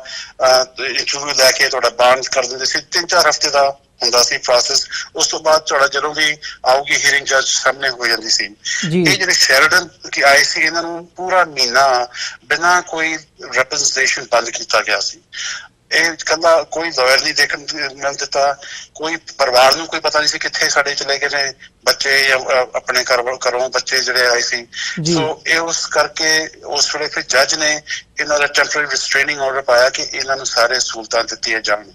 ਇੰਟਰਵਿਊ ਲੈ ਕੇ ਤੁਹਾਡਾ ਬਾਂਡ ਕਰ ਦਿੰਦੇ ਸੀ। 3-4 ਹਫ਼ਤੇ ਦਾ ਹੁੰਦਾ ਸੀ ਪ੍ਰੋਸੈਸ। ਉਸ ਤੋਂ ਬਾਅਦ ਤੁਹਾਡਾ ਜਦੋਂ ਵੀ ਆਊਗੀ ਹੀਅਰਿੰਗ ਜੱਜ ਸਾਹਮਣੇ ਹੋ ਜਾਂਦੀ ਸੀ। ਇਹ ਜਿਹੜੇ ਸ਼ੈਰਡਨ ਕੀ ਆਏ ਸੀ, ਇਹਨਾਂ ਨੂੰ ਪੂਰਾ ਮਹੀਨਾ ਬਿਨਾਂ ਕੋਈ ਰਿਪਰੈਜ਼ੈਂਟੇਸ਼ਨ ਬੰਦ ਕੀਤਾ ਗਿਆ ਸੀ। ਇਹ ਕਹਿੰਦਾ ਕੋਈ ਲਾਇਰ ਨਹੀਂ ਦੇਖਣ ਮਿਲ ਦਿੱਤਾ, ਕੋਈ ਪਰਿਵਾਰ ਨੂੰ ਕੋਈ ਪਤਾ ਨਹੀਂ ਸੀ ਕਿੱਥੇ ਸਾਡੇ ਚਲੇ ਗਏ ਨੇ ਬੱਚੇ ਜਾਂ ਆਪਣੇ ਘਰੋਂ ਬੱਚੇ ਜਿਹੜੇ ਆਏ ਸੀ। ਸੋ ਇਹ ਉਸ ਕਰਕੇ ਉਸ ਵੇਲੇ ਫਿਰ ਜੱਜ ਨੇ ਇਹਨਾਂ ਦਾ ਟੈਂਪਰੇਰੀ ਰਿਸਟ੍ਰੇਨਿੰਗ ਆਰਡਰ ਪਾਇਆ ਕਿ ਇਹਨਾਂ ਨੂੰ ਸਾਰੇ ਸਹੂਲਤਾਂ ਦਿੱਤੀਆਂ ਜਾਣ।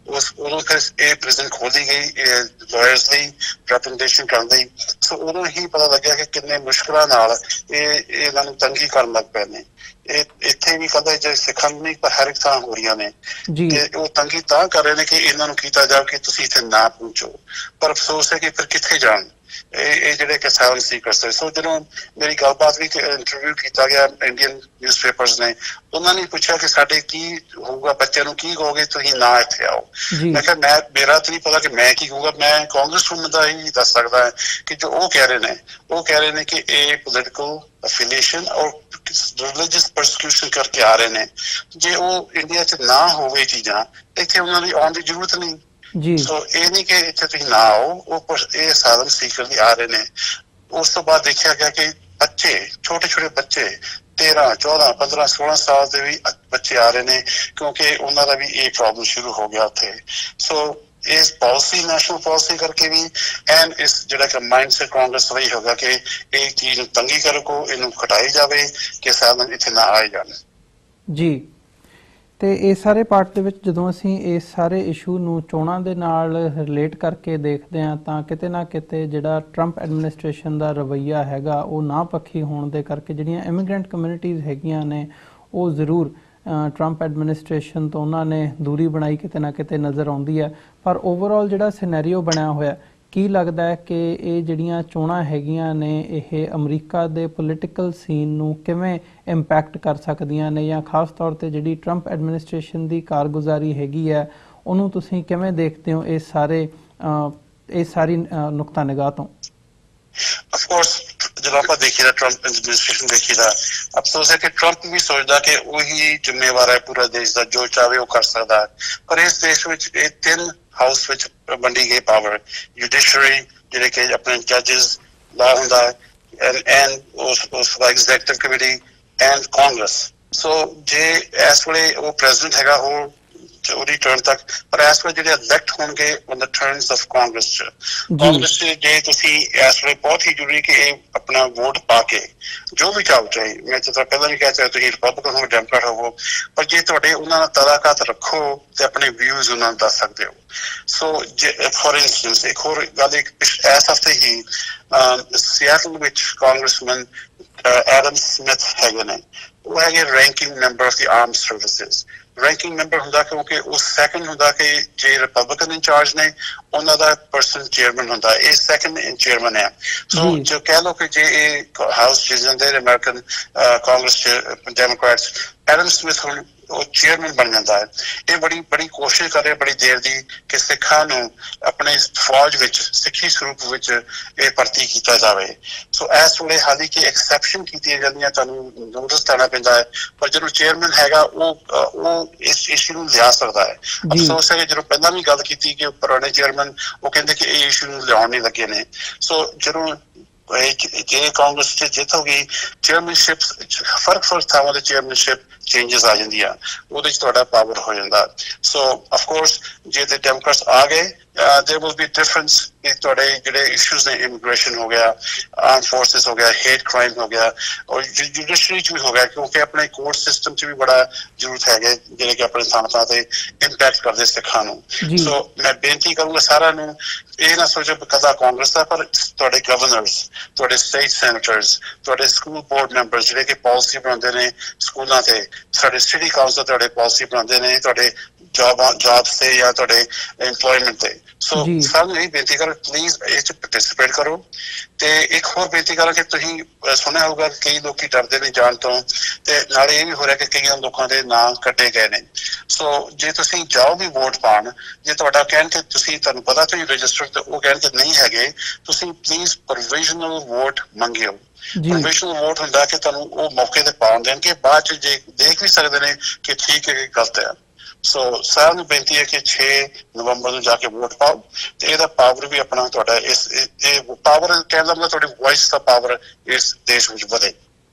ਉਦੋਂ ਫਿਰ ਇਹ ਪ੍ਰਿਜ਼ਨ ਖੋਲੀ ਗਈ ਲਾਇਰਸ ਲਈ ਰਿਪਰੈਜ਼ੈਂਟੇਸ਼ਨ ਕਰਨ ਲਈ। ਸੋ ਉਦੋਂ ਹੀ ਪਤਾ ਲੱਗਿਆ ਕਿ ਕਿੰਨੇ ਮੁਸ਼ਕਿਲਾਂ ਨਾਲ ਇਹਨਾਂ ਨੂੰ ਤੰਗੀ ਕਰਨ ਲੱਗ ਪਏ ਨੇ। ਇਹ ਇੱਥੇ ਵੀ ਕਹਿੰਦਾ ਜੇ ਸਿੱਖਾਂ ਨੂੰ ਨਹੀਂ ਪਰ ਹਰ ਇੱਕ ਥਾਂ ਹੋ ਰਹੀਆਂ ਨੇ ਕਿ ਉਹ ਤੰਗੀ ਤਾਂ ਕਰ ਰਹੇ ਨੇ ਕਿ ਇਹਨਾਂ ਨੂੰ ਕੀਤਾ ਜਾਵੇ ਕਿ ਤੁਸੀਂ ਇੱਥੇ ਨਾ ਪਹੁੰਚੋ, ਪਰ ਅਫਸੋਸ ਹੈ ਕਿ ਫਿਰ ਕਿੱਥੇ ਜਾਣ ਇਹ ਜਿਹੜੇ ਕਿਸਾਨ ਸੀਕਰਸ। ਸੋ ਜਦੋਂ ਮੇਰੀ ਗੱਲਬਾਤ ਵੀ ਇੰਟਰਵਿਊ ਕੀਤਾ ਗਿਆ ਇੰਡੀਅਨ ਨਿਊਜ਼ਪੇਪਰਸ ਨੇ, ਉਹਨਾਂ ਨੇ ਪੁੱਛਿਆ ਕਿ ਸਾਡੇ ਕੀ ਹੋਊਗਾ, ਬੱਚਿਆਂ ਨੂੰ ਕੀ ਕਹੋਗੇ ਤੁਸੀਂ ਨਾ ਇੱਥੇ ਆਓ। ਮੈਂ ਕਿਹਾ ਮੇਰਾ ਤਾਂ ਨਹੀਂ ਪਤਾ ਕਿ ਮੈਂ ਕੀ ਕਹੂੰਗਾ, ਮੈਂ ਕਾਂਗਰਸਮੈਨ ਦਾ ਹੀ ਦੱਸ ਸਕਦਾ ਕਿ ਜੋ ਉਹ ਕਹਿ ਰਹੇ ਨੇ, ਉਹ ਕਹਿ ਰਹੇ ਨੇ ਕਿ ਇਹ ਪੋਲੀਟੀਕਲ ਅਫੀਲੀਏਸ਼ਨ ਔਰ ਰਿਲੀਜੀਅਸ ਪਰਸੀਕਿਊਸ਼ਨ ਕਰਕੇ ਆ ਰਹੇ ਨੇ। ਜੇ ਉਹ ਇੰਡੀਆ 'ਚ ਨਾ ਹੋਵੇ ਚੀਜ਼ਾਂ, ਇੱਥੇ ਉਹਨਾਂ ਦੀ ਆਉਣ ਦੀ ਜ਼ਰੂਰਤ ਨਹੀਂ। ਸੋ ਇਹ ਨਹੀਂ ਕਿ ਇੱਥੇ ਤੁਸੀਂ ਨਾ ਆਓ, ਉਹ ਇਹ ਅਸਾਈਲਮ ਸੀਕਰ ਲਈ ਆ ਰਹੇ ਨੇ। ਉਸ ਤੋਂ ਬਾਅਦ ਦੇਖਿਆ ਗਿਆ ਕਿ ਬੱਚੇ, ਛੋਟੇ ਛੋਟੇ ਬੱਚੇ 13, 14, 15, 16 ਸਾਲ ਦੇ ਵੀ ਬੱਚੇ ਆ ਰਹੇ ਨੇ ਕਿਉਂਕਿ ਉਹਨਾਂ ਦਾ ਵੀ ਇਹ ਪ੍ਰੋਬਲਮ ਸ਼ੁਰੂ ਹੋ ਗਿਆ ਉੱਥੇ। ਸੋ ਇਸ ਪਾਲਿਸੀ, ਨੈਸ਼ਨਲ ਪਾਲਿਸੀ ਕਰਕੇ ਵੀ ਐਂਡ ਇਸ ਜਿਹੜਾ ਕਿ ਮਾਈਂਡਸੈਟ ਕਾਂਗਰਸ ਦਾ ਹੀ ਹੋਗਾ ਕਿ ਇਹ ਚੀਜ਼ ਨੂੰ ਤੰਗੀ ਕਰੋ, ਇਹਨੂੰ ਘਟਾਈ ਜਾਵੇ ਕਿ ਅਸਾਈਲਮ ਇੱਥੇ ਨਾ ਆਏ ਜਾਣ। ਜੀ, ਤੇ ਇਸ ਸਾਰੇ ਪਾਰਟ ਦੇ ਵਿੱਚ ਜਦੋਂ ਅਸੀਂ ਇਸ ਸਾਰੇ ਇਸ਼ੂ ਨੂੰ ਚੋਣਾਂ ਦੇ ਨਾਲ ਰਿਲੇਟ ਕਰਕੇ ਦੇਖਦੇ ਹਾਂ ਤਾਂ ਕਿਤੇ ਨਾ ਕਿਤੇ ਜਿਹੜਾ ਟਰੰਪ ਐਡਮਿਨਿਸਟ੍ਰੇਸ਼ਨ ਦਾ ਰਵੱਈਆ ਹੈਗਾ ਉਹ ਨਾ ਪੱਖੀ ਹੋਣ ਦੇ ਕਰਕੇ ਜਿਹੜੀਆਂ ਇਮੀਗ੍ਰੈਂਟ ਕਮਿਊਨਿਟੀਜ਼ ਹੈਗੀਆਂ ਨੇ ਉਹ ਜ਼ਰੂਰ ਟਰੰਪ ਐਡਮਿਨਿਸਟ੍ਰੇਸ਼ਨ ਤੋਂ ਉਹਨਾਂ ਨੇ ਦੂਰੀ ਬਣਾਈ ਕਿਤੇ ਨਾ ਕਿਤੇ ਨਜ਼ਰ ਆਉਂਦੀ ਹੈ। ਪਰ ਓਵਰਆਲ ਜਿਹੜਾ ਸਿਨੈਰੀਓ ਬਣਿਆ ਹੋਇਆ, ਕੀ ਲੱਗਦਾ ਹੈ ਕਿ ਇਹ ਜਿਹੜੀਆਂ ਚੋਣਾਂ ਹੈਗੀਆਂ ਨੇ ਇਹ ਅਮਰੀਕਾ ਦੇ ਪੋਲੀਟੀਕਲ ਸੀਨ ਨੂੰ ਕਿਵੇਂ ਇੰਪੈਕਟ ਕਰ ਸਕਦੀਆਂ ਨੇ, ਜਾਂ ਖਾਸ ਤੌਰ 'ਤੇ ਜਿਹੜੀ ਟਰੰਪ ਐਡਮਿਨਿਸਟ੍ਰੇਸ਼ਨ ਦੀ ਕਾਰਗੁਜ਼ਾਰੀ ਹੈਗੀ ਹੈ ਉਹਨੂੰ ਤੁਸੀਂ ਕਿਵੇਂ ਦੇਖਦੇ ਹੋ ਇਹ ਸਾਰੀ ਨੁਕਤਾ ਨਿਗਾਹ ਤੋਂ? Of course, ਜਦੋਂ ਆਪਾਂ ਦੇਖੀਦਾ ਟਰੰਪ ਐਡਮਿਨਿਸਟ੍ਰੇਸ਼ਨ ਦੇਖੀਦਾ, ਅਫਸੋਸ ਹੈ ਕਿ ਟਰੰਪ ਵੀ ਸੋਚਦਾ ਕਿ ਉਹੀ ਜ਼ਿੰਮੇਵਾਰ ਹੈ ਪੂਰਾ ਦੇਸ਼ ਦਾ, ਜੋ ਚਾਹਵੇ ਉਹ ਕਰ ਸਕਦਾ ਹੈ। ਪਰ ਇਸ ਦੇਸ਼ ਵਿੱਚ ਇਹ 3 ਹਾਊਸ ਵਿੱਚ ਵੰਡੀ ਗਈ ਪਾਵਰ, ਜੁਡੀਸ਼ਰੀ ਜਿਹੜੇ ਕਿ ਆਪਣੇ ਜੱਜਿਸ ਲਾ ਹੁੰਦਾ ਐਂਡ ਉਸ ਦਾ ਐਗਜ਼ੈਕਟਿਵ ਕਮੇਟੀ ਐਂਡ ਕਾਂਗਰਸ। ਸੋ ਜੇ ਇਸ ਵੇਲੇ ਉਹ ਪ੍ਰੈਜ਼ੀਡੈਂਟ ਹੈਗਾ ਉਹ ਉਹਦੀ ਟਰਨ ਤੱਕ, ਪਰ ਇਸ ਵੇਲੇ ਜਿਹੜੇ ਇਲੈਕਟ ਹੋਣਗੇ on the turns of Congress 'ਚ ਜੇ ਤੁਸੀਂ ਇਸ ਵੇਲੇ ਬਹੁਤ ਹੀ ਜ਼ਰੂਰੀ ਕਿ ਇਹ ਆਪਣਾ ਵੋਟ ਪਾ ਕੇ ਜੋ ਵੀ ਚਾਹੋ, ਚਾਹੇ ਮੈਂ ਜਿੱਦਾਂ ਪਹਿਲਾਂ ਵੀ ਕਹਿ ਚਾਹੇ ਤੁਸੀਂ ਰਿਪਬਲਿਕਨ ਹੋ, ਡੈਮੋਕ੍ਰੈਟ ਹੋਵੋ, ਪਰ ਜੇ ਤੁਹਾਡੇ ਉਹਨਾਂ ਨਾਲ ਤਲਾਕਾਤ ਰੱਖੋ ਤੇ ਆਪਣੇ ਵਿਊਜ਼ ਉਹਨਾਂ ਨੂੰ ਦੱਸ ਸਕਦੇ ਹੋ। ਸੋ ਫੋਰ ਇੰਸਟੈਂਸ ਇੱਕ ਹੋਰ ਗੱਲ, ਇਸ ਹਫ਼ਤੇ ਹੀ ਸਿਆਟਲ ਵਿੱਚ ਕਾਂਗਰਸਮੈਨ ਐਡਮ ਸਮਿਥ ਹੈਗੇ ਨੇ, ਉਹ ਹੈਗੇ ranking member of the armed services. Ranking member ਹੁੰਦਾ ਕਿਉਂਕਿ ਉਹ ਸੈਕੰਡ ਹੁੰਦਾ ਕਿ ਜੇ ਰਿਪਬਲਿਕਨ ਇੰਚਾਰਜ ਨੇ ਉਹਨਾਂ ਦਾ ਪਰਸਨਲ ਚੇਅਰਮੈਨ ਹੁੰਦਾ, ਇਹ ਸੈਕੰਡ ਚੇਅਰਮੈਨ ਹੈ। ਸੋ ਜੋ ਕਹਿ ਲਓ ਕਿ ਜੇ ਇਹ ਹਾਊਸ ਜਿਸ ਜਾਂਦੇ ਅਮਰੀਕਨ ਕਾਂਗਰਸ ਚ ਡੈਮੋਕ੍ਰੈਟਸ, ਐਡਮ ਸਮਿਥ ਹੁਣ ਉਹ ਚੇਅਰਮੈਨ ਬਣ ਜਾਂਦਾ ਹੈ। ਇਹ ਬੜੀ ਕੋਸ਼ਿਸ਼ ਕਰ ਰਹੇ ਬੜੀ ਦੇਰ ਦੀ ਕਿ ਸਿੱਖਾਂ ਨੂੰ ਆਪਣੇ ਫੌਜ ਵਿੱਚ, ਸਿੱਖੀ ਸਰੂਪ ਵਿੱਚ ਇਹ ਭਰਤੀ ਕੀਤਾ ਜਾਵੇ। ਸੋ ਇਸ ਵੇਲੇ ਹਾਲਾਂਕਿ ਐਕਸੈਪਸ਼ਨ ਕੀਤੀਆਂ ਜਾਂਦੀਆਂ, ਤੁਹਾਨੂੰ ਨੋਟਿਸ ਦੇਣਾ ਪੈਂਦਾ ਹੈ, ਪਰ ਜਦੋਂ ਚੇਅਰਮੈਨ ਹੈਗਾ ਉਹ ਇਸ ਇਸ਼ੂ ਨੂੰ ਲਿਆ ਸਕਦਾ ਹੈ। ਅਫਸੋਸ ਹੈ ਕਿ ਜਦੋਂ ਪਹਿਲਾਂ ਵੀ ਗੱਲ ਕੀਤੀ ਕਿ ਪੁਰਾਣੇ ਚੇਅਰਮੈਨ ਉਹ ਕਹਿੰਦੇ ਕਿ ਇਹ ਇਸ਼ੂ ਨੂੰ ਲਿਆਉਣ ਨਹੀਂ ਲੱਗੇ ਨੇ। ਸੋ ਜਦੋਂ ਜੇ ਕਾਂਗਰਸ ਚ ਜਿੱਤ ਹੋ ਗਈ, ਚੇਅਰਮੈਨਸ਼ਿਪ ਫਰਕ ਥਾਵਾਂ ਦੇ ਚੇਅਰਮੈਨਸ਼ਿਪ ਚੇਂਜਸ ਆ ਜਾਂਦੀਆਂ, ਉਹਦੇ ਚ ਤੁਹਾਡਾ ਪਾਵਰ ਹੋ ਜਾਂਦਾ। ਸੋ ਅਫਕੋਰਸ ਜੇ ਤੇ ਡੈਮੋਕ੍ਰੇਟਸ ਆ ਗਏ there will be difference in ਤੁਹਾਡੇ ਜਿਹੜੇ ਇਸ਼ੂਜ਼ ਨੇ, ਇਮੀਗ੍ਰੇਸ਼ਨ ਹੋ ਗਿਆ, ਆਰਮ ਫੋਰਸਿਸ ਹੋ ਗਿਆ, ਹੇਟ ਕ੍ਰਾਈਮ ਹੋ ਗਿਆ, ਔਰ ਜੁਡੀਸ਼ਰੀ ਚ ਵੀ ਹੋ ਗਿਆ, ਕਿਉਂਕਿ ਆਪਣੇ ਕੋਰਟ ਸਿਸਟਮ ਚ ਵੀ ਬੜਾ ਜ਼ਰੂਰਤ ਹੈਗੇ ਜਿਹੜੇ ਕਿ ਆਪਣੇ ਥਾਂ ਤੇ ਇੰਪੈਕਟ ਕਰਦੇ ਸਿੱਖਾਂ ਨੂੰ। ਸੋ ਮੈਂ ਬੇਨਤੀ ਕਰੂੰਗਾ ਸਾਰਿਆਂ ਨੂੰ, ਇਹ ਨਾ ਸੋਚੋ ਕਦਾ ਕਾਂਗਰਸ ਦਾ, ਪਰ ਤੁਹਾਡੇ ਗਵਰਨਰਸ, ਤੁਹਾਡੇ ਸਟੇਟ ਸੈਨੇਟਰਸ, ਤੁਹਾਡੇ ਸਕੂਲ ਬੋਰਡ ਮੈਂਬਰਸ ਜਿਹੜੇ ਕਿ ਪਾਲਿਸੀ ਬਣਾਉਂਦੇ ਨੇ ਸਕੂਲਾਂ ਤੇ, ਸਾਡੇ ਸਿਟੀ ਕਾਉਂਸਲ ਤੁਹਾਡੇ ਪਾਲਿਸੀ ਬਣਾਉਂਦੇ ਨੇ ਤੁਹਾਡੇ ਜੌਬ ਤੇ ਜਾਂ ਤੁਹਾਡੇ ਇੰਪਲੋਇਮੈਂਟ ਤੇ। ਸੋ ਸਾਨੂੰ ਇਹ ਬੇਨਤੀ ਕਰੋ ਪਲੀਜ਼ ਇਹ ਚ ਪਾਰਟਿਸਿਪੇਟ ਕਰੋ। ਤੇ ਇੱਕ ਹੋਰ ਬੇਨਤੀ ਕਰਾਂ ਕਿ ਤੁਸੀਂ ਸੁਣਿਆ ਹੋਊਗਾ ਕਈ ਲੋਕੀ ਡਰਦੇ ਨੇ ਜਾਣ ਤੋਂ, ਤੇ ਨਾਲੇ ਇਹ ਵੀ ਹੋ ਰਿਹਾ ਕਿ ਕਈਆਂ ਲੋਕਾਂ ਦੇ ਨਾਂ ਕੱਟੇ ਗਏ ਨੇ। ਸੋ ਜੇ ਤੁਸੀਂ ਜਾਓ ਵੀ ਵੋਟ ਪਾਉਣ, ਜੇ ਤੁਹਾਡਾ ਕਹਿਣ ਕਿ ਤੁਹਾਨੂੰ ਪਤਾ ਤੁਸੀਂ ਰਜਿਸਟਰ ਤੇ ਉਹ ਕਹਿਣ ਕਿ ਨਹੀਂ ਹੈਗੇ, ਤੁਸੀਂ ਪਲੀਜ਼ ਪ੍ਰੋਵੀਜ਼ਨਲ ਵੋਟ ਮੰਗਿਓ। ਪ੍ਰੋਵੀਜ਼ਨਲ ਵੋਟ ਹੁੰਦਾ ਕਿ ਤੁਹਾਨੂੰ ਉਹ ਮੌਕੇ ਤੇ ਪਾਉਣ ਦੇਣਗੇ, ਬਾਅਦ ਚ ਜੇ ਦੇਖ ਵੀ ਸਕਦੇ ਨੇ ਕਿ ਠੀਕ ਹੈ ਕਿ ਗਲਤ ਹੈ। ਸੋ ਸਾਰਿਆਂ ਨੂੰ ਬੇਨਤੀ ਹੈ ਕਿ 6 ਨਵੰਬਰ ਨੂੰ ਜਾ ਕੇ ਵੋਟ ਪਾਓ, ਤੇ ਇਹਦਾ ਪਾਵਰ ਵੀ ਆਪਣਾ ਤੁਹਾਡਾ ਇਹ ਪਾਵਰ ਕਹਿਣ ਦਾ ਮਤਲਬ ਤੁਹਾਡੀ ਵੌਇਸ ਦਾ ਪਾਵਰ ਇਸ ਦੇਸ਼ ਵਿੱਚ ਵਧੇ।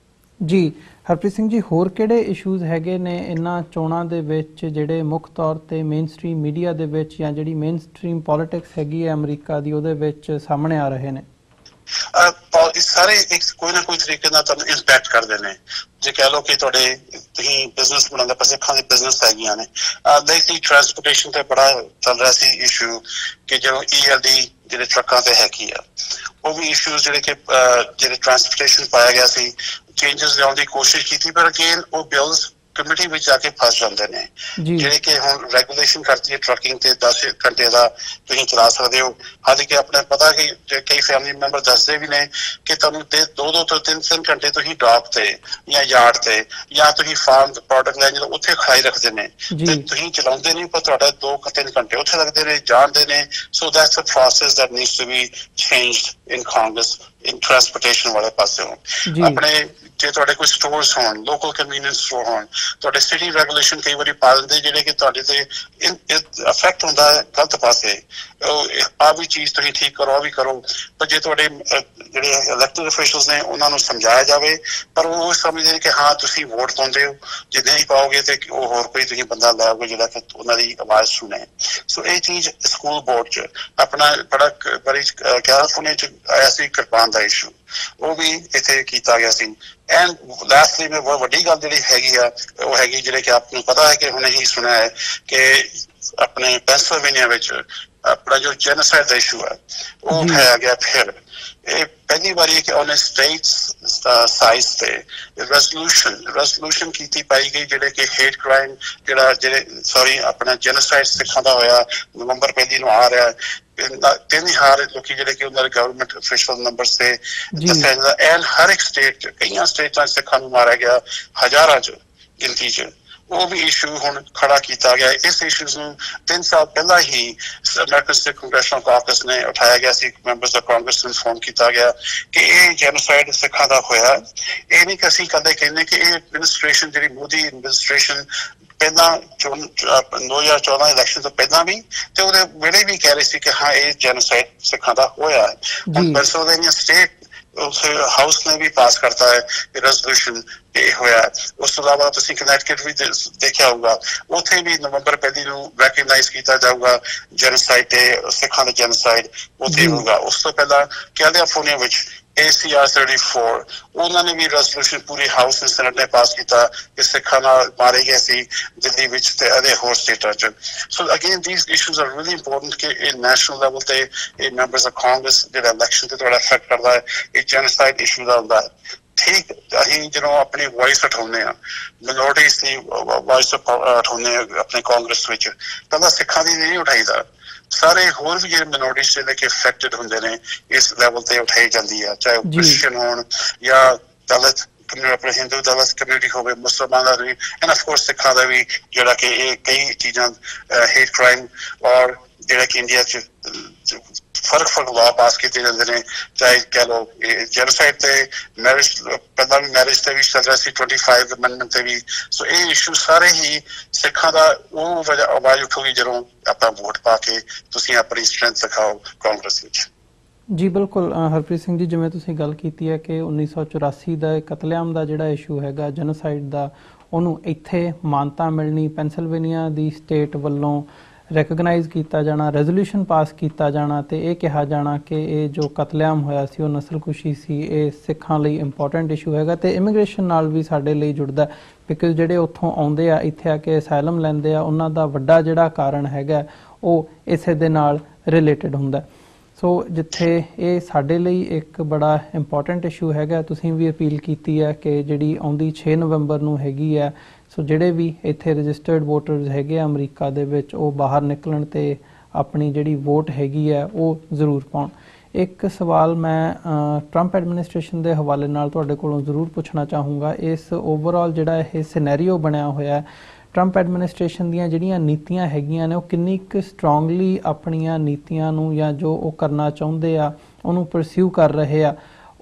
ਜੀ, ਹਰਪ੍ਰੀਤ ਸਿੰਘ ਜੀ, ਹੋਰ ਕਿਹੜੇ ਇਸ਼ੂਜ਼ ਹੈਗੇ ਨੇ ਇਹਨਾਂ ਚੋਣਾਂ ਦੇ ਵਿੱਚ ਜਿਹੜੇ ਮੁੱਖ ਤੌਰ ਤੇ ਮੇਨ ਸਟ੍ਰੀਮ ਮੀਡੀਆ ਦੇ ਵਿੱਚ ਜਾਂ ਜਿਹੜੀ ਮੇਨ ਸਟ੍ਰੀਮ ਪੋਲਿਟਿਕਸ ਹੈਗੀ ਹੈ ਅਮਰੀਕਾ ਦੀ ਉਹਦੇ ਵਿੱਚ ਸਾਹਮਣੇ ਆ ਰਹੇ ਨੇ? ਸਾਰੇ ਕੋਈ ਨਾ ਕੋਈ ਤਰੀਕੇ ਨਾਲ ਤੁਹਾਨੂੰ ਇੰਪੈਕਟ ਕਰਦੇ ਨੇ। ਜੇ ਕਹਿ ਲਓ ਕਿ ਤੁਹਾਡੇ ਤੁਸੀਂ ਬਿਜ਼ਨਸ ਬਣਾਉਂਦੇ ਪਏ, ਸਿੱਖਾਂ ਦੀ ਬਿਜ਼ਨਸ ਹੈਗੀਆਂ ਨੇ, ਦੇਖੀ ਟਰਾਂਸਪੋਰਟੇਸ਼ਨ ਤੇ ਬੜਾ ਚੱਲ ਰਿਹਾ ਸੀ ਇਸ਼ੂ ਕਿ ਜਦੋਂ ELD ਜਿਹੜੇ ਟਰੱਕਾਂ ਤੇ ਹੈਗੀ ਆ, ਉਹ ਵੀ ਇਸ਼ੂਜ਼ ਜਿਹੜੇ ਟਰਾਂਸਪੋਰਟੇਸ਼ਨ ਪਾਇਆ ਗਿਆ ਸੀ, ਚੇਂਜਸ ਲਿਆਉਣ ਦੀ ਕੋਸ਼ਿਸ਼ ਕੀਤੀ, ਪਰ ਅਗੇਨ ਉਹ ਬਿਲਸ ਕਮੇਟੀ ਵਿੱਚ ਜਾ ਕੇ ਫਸ ਜਾਂਦੇ ਨੇ। ਜਿਹੜੇ ਕਿ ਹੁਣ ਰੈਗੂਲੇਸ਼ਨ ਕਰਤੀ ਹੈ ਟਰੱਕਿੰਗ ਤੇ 10 ਘੰਟੇ ਦਾ ਤੁਸੀਂ ਚਲਾ ਸਕਦੇ ਹੋ, ਹਾਲਾਂਕਿ ਆਪਣੇ ਪਤਾ ਕਿ ਕਈ ਫੈਮਿਲੀ ਮੈਂਬਰ ਦੱਸਦੇ ਵੀ ਨੇ ਕਿ ਤੁਹਾਨੂੰ 2 ਤੋਂ 3 ਘੰਟੇ ਤੁਸੀਂ ਡਾਕ ਤੇ ਜਾਂ ਯਾਰਡ ਤੇ ਜਾਂ ਤੁਸੀਂ ਫਾਰਮ ਪ੍ਰੋਡਕਟ ਲੈਣ ਜਦੋਂ ਉੱਥੇ ਖੜਾਈ ਰੱਖਦੇ ਨੇ ਤੇ ਤੁਸੀਂ ਚਲਾਉਂਦੇ ਨਹੀਂ, ਪਰ ਤੁਹਾਡਾ 2-3 ਘੰਟੇ ਉੱਥੇ ਲੱਗਦੇ ਨੇ, ਜਾਣਦੇ ਨੇ। So that's a process that needs to be changed in Congress in transportation ਵਾਲੇ ਪਾਸਿਓਂ। ਆਪਣੇ ਜੇ ਤੁਹਾਡੇ ਕੋਈ ਸਟੋਰਸ ਹੋਣ, ਲੋਕਲ ਕਨਵੀਨੀਅੰਸ ਸਟੋਰ ਹੋਣ, ਤੁਹਾਡੇ ਸਿਟੀ ਰੈਗੂਲੇਸ਼ਨ ਕਈ ਵਾਰੀ ਪਾ ਦਿੰਦੇ ਜਿਹੜੇ ਕਿ ਤੁਹਾਡੇ ਤੇ ਅਫੈਕਟ ਹੁੰਦਾ ਹੈ ਗਲਤ ਪਾਸੇ। ਆਹ ਵੀ ਚੀਜ਼ ਤੁਸੀਂ ਠੀਕ ਕਰੋ, ਆਹ ਵੀ ਕਰੋ, ਪਰ ਜੇ ਤੁਹਾਡੇ ਜਿਹੜੇ ਇਲੈਕਟਡ ਅਫੀਸ਼ੀਅਲਸ ਨੇ ਉਹਨਾਂ ਨੂੰ ਸਮਝਾਇਆ ਜਾਵੇ, ਪਰ ਉਹ ਸਮਝਦੇ ਨੇ ਕਿ ਹਾਂ ਤੁਸੀਂ ਵੋਟ ਪਾਉਂਦੇ ਹੋ, ਜੇ ਨਹੀਂ ਪਾਓਗੇ ਤੇ ਉਹ ਹੋਰ ਕੋਈ ਤੁਸੀਂ ਬੰਦਾ ਲਾਓਗੇ ਜਿਹੜਾ ਕਿ ਉਹਨਾਂ ਦੀ ਆਵਾਜ਼ ਸੁਣੇ। ਸੋ ਇਹ ਚੀਜ਼ ਸਕੂਲ ਬੋਰਡ 'ਚ ਆਪਣਾ ਬੜੀ ਕੈਲੀਫੋਰਨੀਆ 'ਚ ਆਇਆ ਸੀ ਕਿਰਪਾਨ ਦਾ ਇਸ਼ੂ, ਉਹ ਵੀ ਇੱਥੇ ਕੀਤਾ ਗਿਆ ਸੀ। ਐਂਡ ਲਾਸਟਲੀ ਮੈਂ ਬਹੁਤ ਵੱਡੀ ਗੱਲ ਜਿਹੜੀ ਹੈਗੀ ਆ ਉਹ ਹੈਗੀ ਜਿਹੜੇ ਕਿ ਆਪ ਨੂੰ ਪਤਾ ਹੈ ਕਿ ਹੁਣੇ ਹੀ ਸੁਣਿਆ ਹੈ ਕਿ ਆਪਣੇ ਪੈਂਸਿਲਵੇਨੀਆ ਵਿੱਚ ਆਪਣਾ ਜੋ ਜੈਨੋਸਾਈਡ ਦਾ ਇਸ਼ੂ ਹੈ ਉਹ ਉਠਾਇਆ ਗਿਆ। ਫਿਰ ਇਹ ਪਹਿਲੀ ਵਾਰੀ ਕਿ ਉਹਨੇ ਸਟੇਟਸ ਸਾਈਜ਼ ਤੇ ਰੈਜ਼ੋਲੂਸ਼ਨ ਕੀਤੀ ਪਾਈ ਗਈ ਜਿਹੜੇ ਕਿ ਹੇਟ ਕ੍ਰਾਈਮ ਆਪਣਾ ਜੈਨੋਸਾਈਡ ਸਿੱਖਾਂ ਦਾ ਹੋਇਆ ਨਵੰਬਰ 1 ਨੂੰ ਆ ਰਿਹਾ। 3000 ਲੋਕੀ ਜਿਹੜੇ ਕਿ ਉਹਨਾਂ ਦੇ ਗਵਰਨਮੈਂਟ ਅਫੀਸ਼ੀਅਲ ਨੰਬਰਸ ਤੇ ਦੱਸਿਆ ਜਾਂਦਾ। ਐਂਡ ਹਰ ਇੱਕ ਸਟੇਟ 'ਚ ਕਈਆਂ ਸਟੇਟਾਂ 'ਚ ਸਿੱਖਾਂ ਨੂੰ ਮਾਰਿਆ ਗਿਆ, ਹਜ਼ਾਰਾਂ 'ਚ ਗਿਣਤੀ 'ਚ। ਉਹ ਵੀ ਇਸ਼ੂ ਹੁਣ ਖੜਾ ਕੀਤਾ ਗਿਆ। ਇਸ ਇਸ਼ੂਜ਼ ਨੂੰ 3 ਸਾਲ ਪਹਿਲਾਂ ਹੀ ਅਮਰੀਕਨ ਸਿੱਖ ਕੰਗਰੈਸ਼ਨਲ ਕਾਕਸ ਨੇ ਉਠਾਇਆ ਗਿਆ ਸੀ। ਮੈਂਬਰਸ ਆਫ ਕਾਂਗਰਸ ਨੂੰ ਫੋਨ ਕੀਤਾ ਗਿਆ ਕਿ ਇਹ ਜੈਨੋਸਾਈਡ ਸਿੱਖਾਂ ਦਾ ਹੋਇਆ। ਇਹ ਨਹੀਂ ਕਿ ਅਸੀਂ ਕਦੇ ਕਹਿੰਦੇ ਕਿ ਇਹ ਐਡਮਿਨਿਸਟ੍ਰੇਸ਼ਨ ਜਿਹੜੀ ਮੋਦੀ ਐਡਮਿਨਿਸਟ੍ਰੇਸ਼ਨ ਪਹਿਲਾਂ 2014 ਇਲੈਕਸ਼ਨ ਤੋਂ ਪਹਿਲਾਂ ਵੀ ਤੇ ਉਹਦੇ ਵੇਲੇ ਵੀ ਕਹਿ ਰਹੇ ਸੀ ਕਿ ਹਾਂ ਇਹ ਜੈਨੋਸਾਈਡ ਸਿੱਖਾਂ ਦਾ ਹੋਇਆ ਹੈ। ਹੁਣ ਪੈਂਸਿਲਵੇਨੀਆ ਸਟੇਟ ਉਸ ਹਾਊਸ ਨੇ ਵੀ ਪਾਸ ਕਰਤਾ ਹੈ ਰੈਜ਼ੋਲੂਸ਼ਨ ਇਹ ਹੋਇਆ। ਉਸ ਤੋਂ ਇਲਾਵਾ ਤੁਸੀਂ ਕਨੈਕਟਿਕਟ ਵੀ ਦੇਖਿਆ ਹੋਊਗਾ, ਉੱਥੇ ਵੀ ਨਵੰਬਰ 1 ਨੂੰ ਰੈਕਗਨਾਈਜ਼ ਕੀਤਾ ਜਾਊਗਾ ਜੈਨੋਸਾਈਡ ਤੇ ਸਿੱਖਾਂ ਦਾ ਜੈਨੋਸਾਈਡ ਉੱਥੇ ਹੋਊਗਾ। ਉਸ ਤੋਂ ਪਹਿਲਾਂ ਕੈਲੀਫੋਰਨੀਆ ਵਿੱਚ ACR 34 ਉਹਨਾਂ ਨੇ ਵੀ ਰੈਜ਼ੋਲੂਸ਼ਨ ਪੂਰੀ ਹਾਊਸ ਐਂਡ ਸੈਨੇਟ ਨੇ ਪਾਸ ਕੀਤਾ ਕਿ ਸਿੱਖਾਂ ਨਾਲ ਮਾਰੇ ਗਏ ਸੀ ਦਿੱਲੀ ਵਿੱਚ ਤੇ ਅਦੇ ਹੋਰ ਸਟੇਟਾਂ 'ਚ। ਸੋ again these issues R really important ਕਿ ਇਹ ਨੈਸ਼ਨਲ ਲੈਵਲ ਤੇ ਇਹ ਮੈਂਬਰਸ ਆਫ ਕਾਂਗਰਸ ਜਿਹੜਾ ਇਲੈਕਸ਼ਨ ਤੇ ਤੁਹਾਡਾ ਅਫੈਕਟ ਕਰਦਾ ਹੈ, ਇਹ ਜੈਨੋਸਾਈਡ ਇਸ਼ੂ ਦਾ ਹੁੰਦਾ ਹੈ। ਠੀਕ, ਅਸੀਂ ਜਦੋਂ ਆਪਣੀ ਵੋਇਸ ਉਠਾਉਂਦੇ ਹਾਂ, ਮਿਨੋਰਟੀਜ਼ ਦੀ ਵੋਇਸ ਉਠਾਉਂਦੇ ਹਾਂ ਆਪਣੇ ਕਾਂਗਰਸ ਵਿੱਚ, ਪਹਿਲਾਂ ਸਿੱਖਾਂ ਦੀ ਨਹੀਂ ਉਠਾਈਦਾ, ਸਾਰੇ ਹੋਰ ਵੀ ਜਿਹੜੇ ਮਿਨੋਰਟੀਜ਼ ਜਿਹੜੇ ਕਿ ਅਫੈਕਟਡ ਹੁੰਦੇ ਨੇ ਇਸ ਲੈਵਲ ਤੇ ਉਠਾਈ ਜਾਂਦੀ ਆ, ਚਾਹੇ ਉਹ ਕ੍ਰਿਸਚੀਅਨ ਹੋਣ ਜਾਂ ਦਲਿਤ ਆਪਣੇ ਹਿੰਦੂ ਦਲਿਤ ਕਮਿਊਨਿਟੀ ਹੋਵੇ, ਮੁਸਲਮਾਨਾਂ ਦਾ ਵੀ ਐਂਡ ਆਫ ਕੋਰਸ ਸਿੱਖਾਂ ਦਾ ਵੀ ਜਿਹੜਾ ਕਿ ਇਹ ਕਈ ਚੀਜ਼ਾਂ ਹੇਟ ਕ੍ਰਾਈਮ ਔਰ ਜਿਹੜਾ ਕਿ ਇੰਡੀਆ 'ਚ ਫਰਕ ਲਾਅ ਪਾਸ ਕੀਤੇ ਜਾਂਦੇ ਨੇ। ਚਾਹੇ ਕਹਿ ਲਓ ਜੈਨੋਸਾਈਡ ਤੇ ਮੈਰਿਜ, ਪਹਿਲਾਂ ਵੀ ਮੈਰਿਜ ਤੇ ਵੀ ਚੱਲ ਰਿਹਾ ਸੀ 25 ਅਮੈਂਡਮੈਂਟ ਤੇ ਵੀ। ਸੋ ਇਹ ਇਸ਼ੂ ਸਾਰੇ ਹੀ ਸਿੱਖਾਂ ਦਾ ਉਹ ਆਵਾਜ਼ ਉਠੂਗੀ ਜਦੋਂ ਆਪਾਂ ਵੋਟ ਪਾ ਕੇ ਤੁਸੀਂ ਆਪਣੀ ਸਟਰੈਂਥ ਦਿਖਾਓ ਕਾਂਗਰਸ ਵਿੱਚ। ਜੀ ਬਿਲਕੁਲ ਹਰਪ੍ਰੀਤ ਸਿੰਘ ਜੀ, ਜਿਵੇਂ ਤੁਸੀਂ ਗੱਲ ਕੀਤੀ ਹੈ ਕਿ 1984 ਦਾ ਕਤਲੇਆਮ ਦਾ ਜਿਹੜਾ ਇਸ਼ੂ ਹੈਗਾ ਜੈਨੋਸਾਈਡ ਦਾ, ਉਹਨੂੰ ਇੱਥੇ ਮਾਨਤਾ ਮਿਲਣੀ, ਪੈਂਸਿਲਵੇਨੀਆ ਦੀ ਸਟੇਟ ਵੱਲੋਂ ਰੈਕਗਨਾਈਜ਼ ਕੀਤਾ ਜਾਣਾ, ਰੈਜ਼ੋਲੂਸ਼ਨ ਪਾਸ ਕੀਤਾ ਜਾਣਾ ਤੇ ਇਹ ਕਿਹਾ ਜਾਣਾ ਕਿ ਇਹ ਜੋ ਕਤਲੇਆਮ ਹੋਇਆ ਸੀ ਉਹ ਨਸਲਕੁਸ਼ੀ ਸੀ, ਇਹ ਸਿੱਖਾਂ ਲਈ ਇੰਪੋਰਟੈਂਟ ਇਸ਼ੂ ਹੈਗਾ ਤੇ ਇਮੀਗ੍ਰੇਸ਼ਨ ਨਾਲ ਵੀ ਸਾਡੇ ਲਈ ਜੁੜਦਾ, ਬਿਕਾਜ਼ ਜਿਹੜੇ ਉੱਥੋਂ ਆਉਂਦੇ ਆ ਇੱਥੇ ਆ ਕੇ ਅਸਾਈਲਮ ਲੈਂਦੇ ਆ, ਉਹਨਾਂ ਦਾ ਵੱਡਾ ਜਿਹੜਾ ਕਾਰਨ ਹੈਗਾ ਉਹ ਇਸੇ ਦੇ ਨਾਲ ਰਿਲੇਟਡ ਹੁੰਦਾ। ਸੋ ਜਿੱਥੇ ਇਹ ਸਾਡੇ ਲਈ ਇੱਕ ਬੜਾ ਇੰਪੋਰਟੈਂਟ ਇਸ਼ੂ ਹੈਗਾ, ਤੁਸੀਂ ਵੀ ਅਪੀਲ ਕੀਤੀ ਹੈ ਕਿ ਜਿਹੜੀ ਆਉਂਦੀ 6 ਨਵੰਬਰ ਨੂੰ ਹੈਗੀ ਹੈ, ਸੋ ਜਿਹੜੇ ਵੀ ਇੱਥੇ ਰਜਿਸਟਰਡ ਵੋਟਰਸ ਹੈਗੇ ਆ ਅਮਰੀਕਾ ਦੇ ਵਿੱਚ, ਉਹ ਬਾਹਰ ਨਿਕਲਣ ਤੇ ਆਪਣੀ ਜਿਹੜੀ ਵੋਟ ਹੈਗੀ ਹੈ ਉਹ ਜ਼ਰੂਰ ਪਾਉਣ। ਇੱਕ ਸਵਾਲ ਮੈਂ ਟਰੰਪ ਐਡਮਿਨਿਸਟ੍ਰੇਸ਼ਨ ਦੇ ਹਵਾਲੇ ਨਾਲ ਤੁਹਾਡੇ ਕੋਲੋਂ ਜ਼ਰੂਰ ਪੁੱਛਣਾ ਚਾਹੂੰਗਾ। ਇਸ ਓਵਰਆਲ ਜਿਹੜਾ ਇਹ ਸਿਨੈਰੀਓ ਬਣਿਆ ਹੋਇਆ, ਟਰੰਪ ਐਡਮਿਨਿਸਟ੍ਰੇਸ਼ਨ ਦੀਆਂ ਜਿਹੜੀਆਂ ਨੀਤੀਆਂ ਹੈਗੀਆਂ ਨੇ ਉਹ ਕਿੰਨੀ ਕੁ ਸਟਰੋਂਗਲੀ ਆਪਣੀਆਂ ਨੀਤੀਆਂ ਨੂੰ ਜਾਂ ਜੋ ਉਹ ਕਰਨਾ ਚਾਹੁੰਦੇ ਆ ਉਹਨੂੰ ਪਰਸਿਊ ਕਰ ਰਹੇ ਆ,